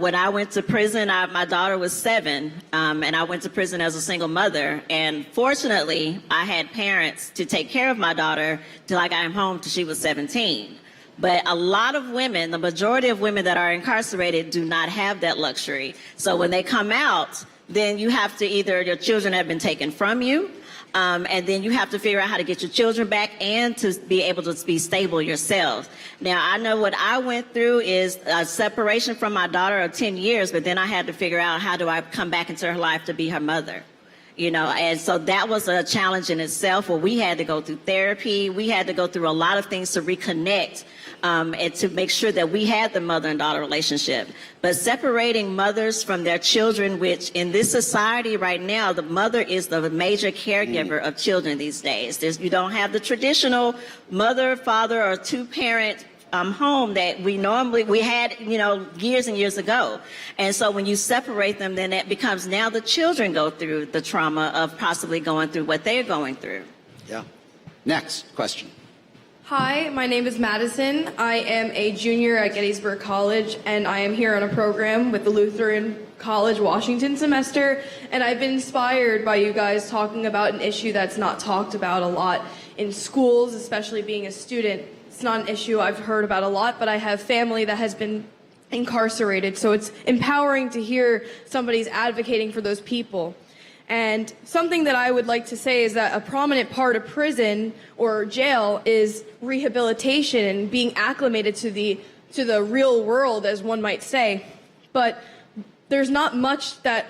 Speaker 12: When I went to prison, my daughter was 7, and I went to prison as a single mother. And fortunately, I had parents to take care of my daughter till I got home till she was 17. But a lot of women, the majority of women that are incarcerated do not have that luxury. So when they come out, then you have to either your children have been taken from you, and then you have to figure out how to get your children back and to be able to be stable yourself. Now, I know what I went through is a separation from my daughter of 10 years, but then I had to figure out how do I come back into her life to be her mother. And so that was a challenge in itself where we had to go through therapy. We had to go through a lot of things to reconnect and to make sure that we had the mother and daughter relationship. But separating mothers from their children, which in this society right now, the mother is the major caregiver of children these days. You don't have the traditional mother, father, or two-parent home that we had, years and years ago. And so when you separate them, then it becomes now the children go through the trauma of possibly going through what they're going through.
Speaker 9: Yeah. Next question.
Speaker 14: Hi, my name is Madison. I am a junior at Gettysburg College, and I am here on a program with the Lutheran College Washington semester, and I've been inspired by you guys talking about an issue that's not talked about a lot in schools, especially being a student. It's not an issue I've heard about a lot, but I have family that has been incarcerated, so it's empowering to hear somebody's advocating for those people. And something that I would like to say is that a prominent part of prison or jail is rehabilitation and being acclimated to the real world, as one might say. But there's not much that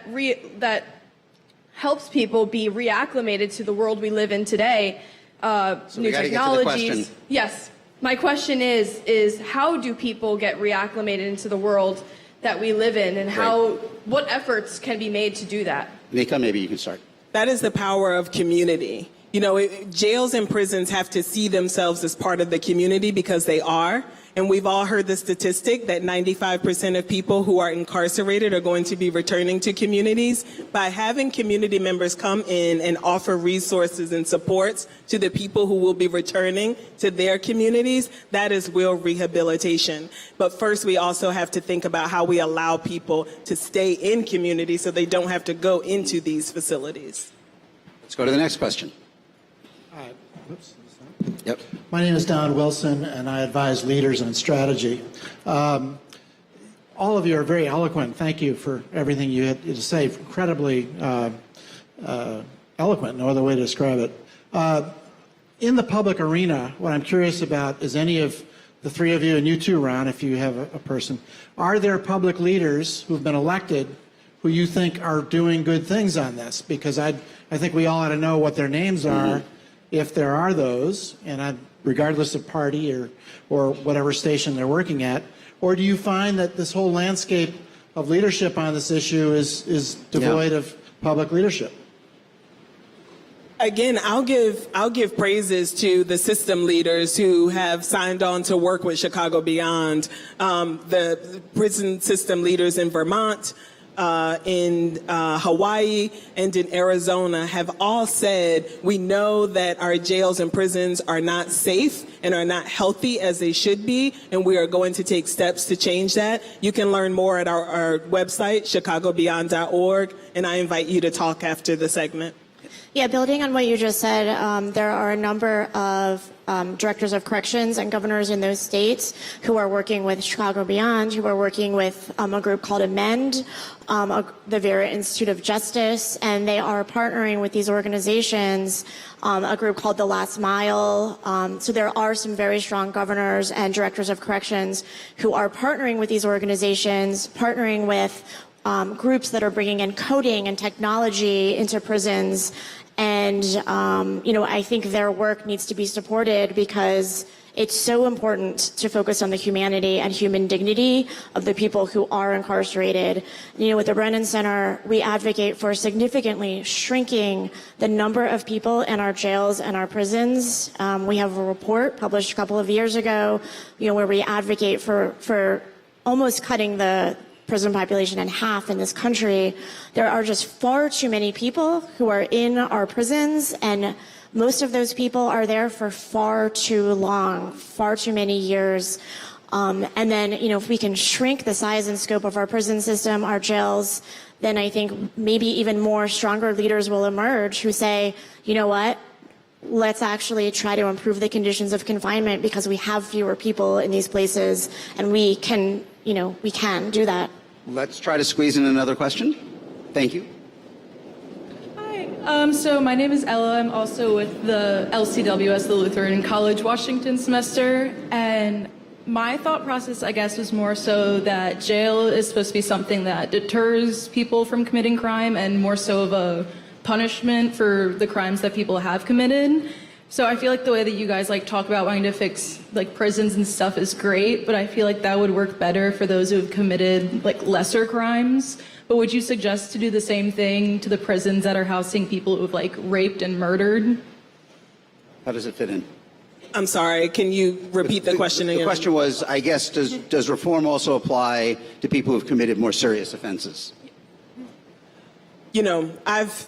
Speaker 14: helps people be reacclimated to the world we live in today. New technologies. Yes. My question is how do people get reacclimated into the world that we live in, and what efforts can be made to do that?
Speaker 9: Nika, maybe you can start.
Speaker 10: That is the power of community. Jails and prisons have to see themselves as part of the community because they are. And we've all heard the statistic that 95% of people who are incarcerated are going to be returning to communities. By having community members come in and offer resources and supports to the people who will be returning to their communities, that is real rehabilitation. But first, we also have to think about how we allow people to stay in community so they don't have to go into these facilities.
Speaker 9: Let's go to the next question. Yep.
Speaker 15: My name is Don Wilson, and I advise leaders on strategy. All of you are very eloquent. Thank you for everything you had to say. Incredibly eloquent, no other way to describe it. In the public arena, what I'm curious about is any of the three of you, and you too, Ron, if you have a person, are there public leaders who've been elected who you think are doing good things on this? Because I think we all ought to know what their names are. If there are those, and regardless of party or whatever station they're working at, or do you find that this whole landscape of leadership on this issue is devoid of public leadership?
Speaker 10: Again, I'll give praises to the system leaders who have signed on to work with Chicago Beyond. The prison system leaders in Vermont, in Hawaii, and in Arizona have all said, we know that our jails and prisons are not safe and are not healthy as they should be, and we are going to take steps to change that. You can learn more at our website, chicagobeyond.org, and I invite you to talk after the segment.
Speaker 11: Yeah, building on what you just said, there are a number of directors of corrections and governors in those states who are working with Chicago Beyond, who are working with a group called Amend, the Vera Institute of Justice, and they are partnering with these organizations, a group called The Last Mile. So there are some very strong governors and directors of corrections who are partnering with these organizations, partnering with groups that are bringing in coding and technology into prisons. And, I think their work needs to be supported because it's so important to focus on the humanity and human dignity of the people who are incarcerated. With the Brennan Center, we advocate for significantly shrinking the number of people in our jails and our prisons. We have a report published a couple of years ago, where we advocate for almost cutting the prison population in half in this country. There are just far too many people who are in our prisons, and most of those people are there for far too long, far too many years. And then, if we can shrink the size and scope of our prison system, our jails, then I think maybe even more stronger leaders will emerge who say, you know what? Let's actually try to improve the conditions of confinement because we have fewer people in these places, and we can do that.
Speaker 9: Let's try to squeeze in another question. Thank you.
Speaker 14: Hi, so my name is Ella. I'm also with the LCWS, the Lutheran College Washington semester, and my thought process, I guess, was more so that jail is supposed to be something that deters people from committing crime and more so of a punishment for the crimes that people have committed. So I feel like the way that you guys talk about wanting to fix prisons and stuff is great, but I feel like that would work better for those who have committed lesser crimes. But would you suggest to do the same thing to the prisons that are housing people who've raped and murdered?
Speaker 9: How does it fit in?
Speaker 10: I'm sorry, can you repeat the question again?
Speaker 9: The question was, I guess, does reform also apply to people who've committed more serious offenses?
Speaker 10: I've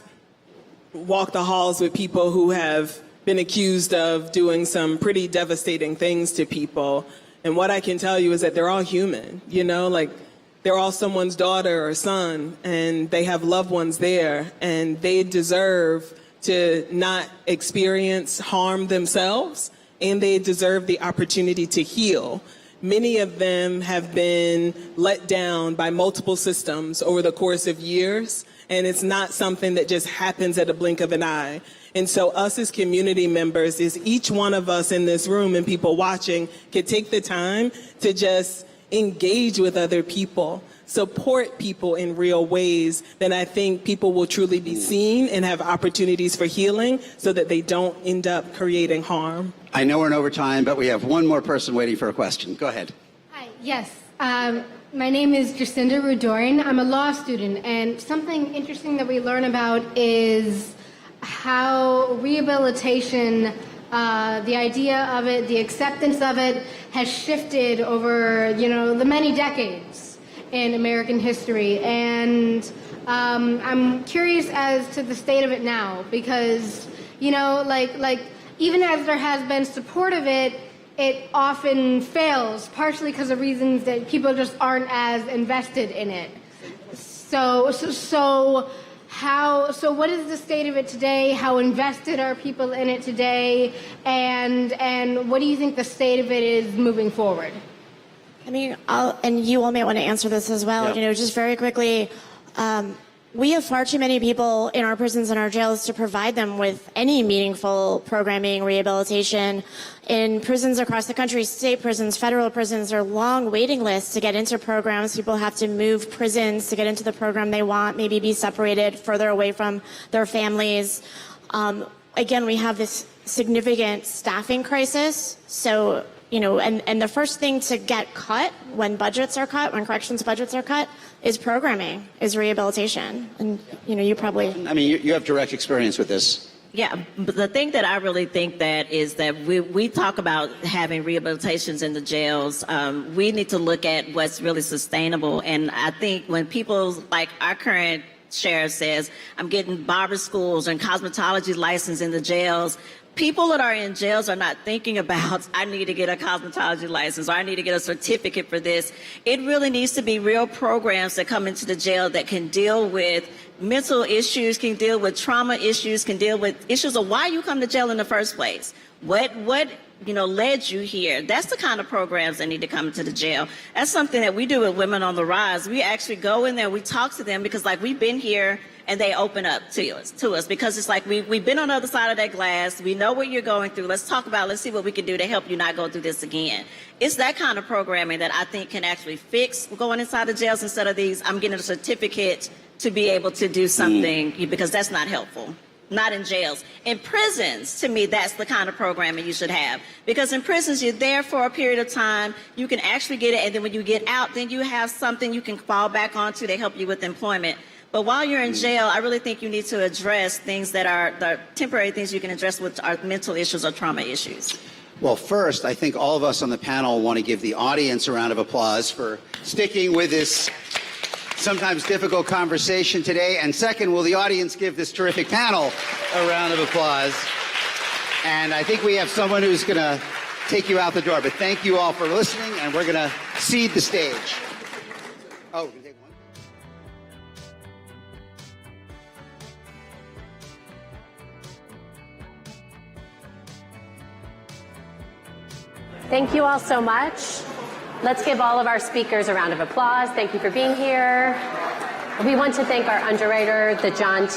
Speaker 10: walked the halls with people who have been accused of doing some pretty devastating things to people. And what I can tell you is that they're all human, they're all someone's daughter or son, and they have loved ones there, and they deserve to not experience harm themselves, and they deserve the opportunity to heal. Many of them have been let down by multiple systems over the course of years, and it's not something that just happens at a blink of an eye. And so us as community members, is each one of us in this room and people watching could take the time to just engage with other people, support people in real ways, then I think people will truly be seen and have opportunities for healing so that they don't end up creating harm.
Speaker 9: I know we're in overtime, but we have one more person waiting for a question. Go ahead.
Speaker 16: Hi, yes. My name is Jacinda Rudorin. I'm a law student, and something interesting that we learn about is how rehabilitation, the idea of it, the acceptance of it, has shifted over, the many decades in American history. And I'm curious as to the state of it now, because, even as there has been support of it, it often fails, partially because of reasons that people just aren't as invested in it. So what is the state of it today? How invested are people in it today? And what do you think the state of it is moving forward?
Speaker 11: And you all may want to answer this as well.
Speaker 9: Yeah.
Speaker 11: Just very quickly, we have far too many people in our prisons and our jails to provide them with any meaningful programming, rehabilitation. In prisons across the country, state prisons, federal prisons, there are long waiting lists to get into programs. People have to move prisons to get into the program they want, maybe be separated further away from their families. Again, we have this significant staffing crisis. So, and the first thing to get cut when budgets are cut, when corrections budgets are cut, is programming, is rehabilitation. And, you probably...
Speaker 9: You have direct experience with this.
Speaker 12: Yeah, but the thing that I really think that is that we talk about having rehabilitations in the jails. We need to look at what's really sustainable. And I think when people, like our current sheriff says, I'm getting barber schools and cosmetology license in the jails, people that are in jails are not thinking about, I need to get a cosmetology license or I need to get a certificate for this. It really needs to be real programs that come into the jail that can deal with mental issues, can deal with trauma issues, can deal with issues of why you come to jail in the first place. What led you here? That's the kind of programs that need to come to the jail. That's something that we do with Women on the Rise. We actually go in there, we talk to them because like we've been here and they open up to us because it's like we've been on the other side of that glass. We know what you're going through. Let's talk about, let's see what we can do to help you not go through this again. It's that kind of programming that I think can actually fix going inside the jails instead of these, I'm getting a certificate to be able to do something because that's not helpful. Not in jails. In prisons, to me, that's the kind of programming you should have. Because in prisons, you're there for a period of time, you can actually get it, and then when you get out, then you have something you can fall back onto to help you with employment. But while you're in jail, I really think you need to address things that are the temporary things you can address with our mental issues or trauma issues.
Speaker 9: Well, first, I think all of us on the panel want to give the audience a round of applause for sticking with this sometimes difficult conversation today. And second, will the audience give this terrific panel a round of applause? And I think we have someone who's going to take you out the door. But thank you all for listening, and we're going to cede the stage. Oh, can you take one?
Speaker 1: Thank you all so much. Let's give all of our speakers a round of applause. Thank you for being here. We want to thank our underwriter, the John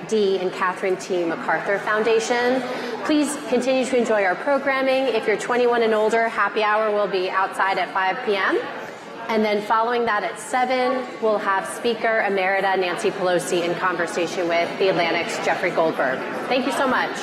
Speaker 1: D. and Catherine T. MacArthur Foundation. Please continue to enjoy our programming. If you're 21 and older, happy hour will be outside at 5 p.m. And then following that at 7, we'll have Speaker Emerita Nancy Pelosi in conversation with the Atlantic's Jeffrey Goldberg. Thank you so much.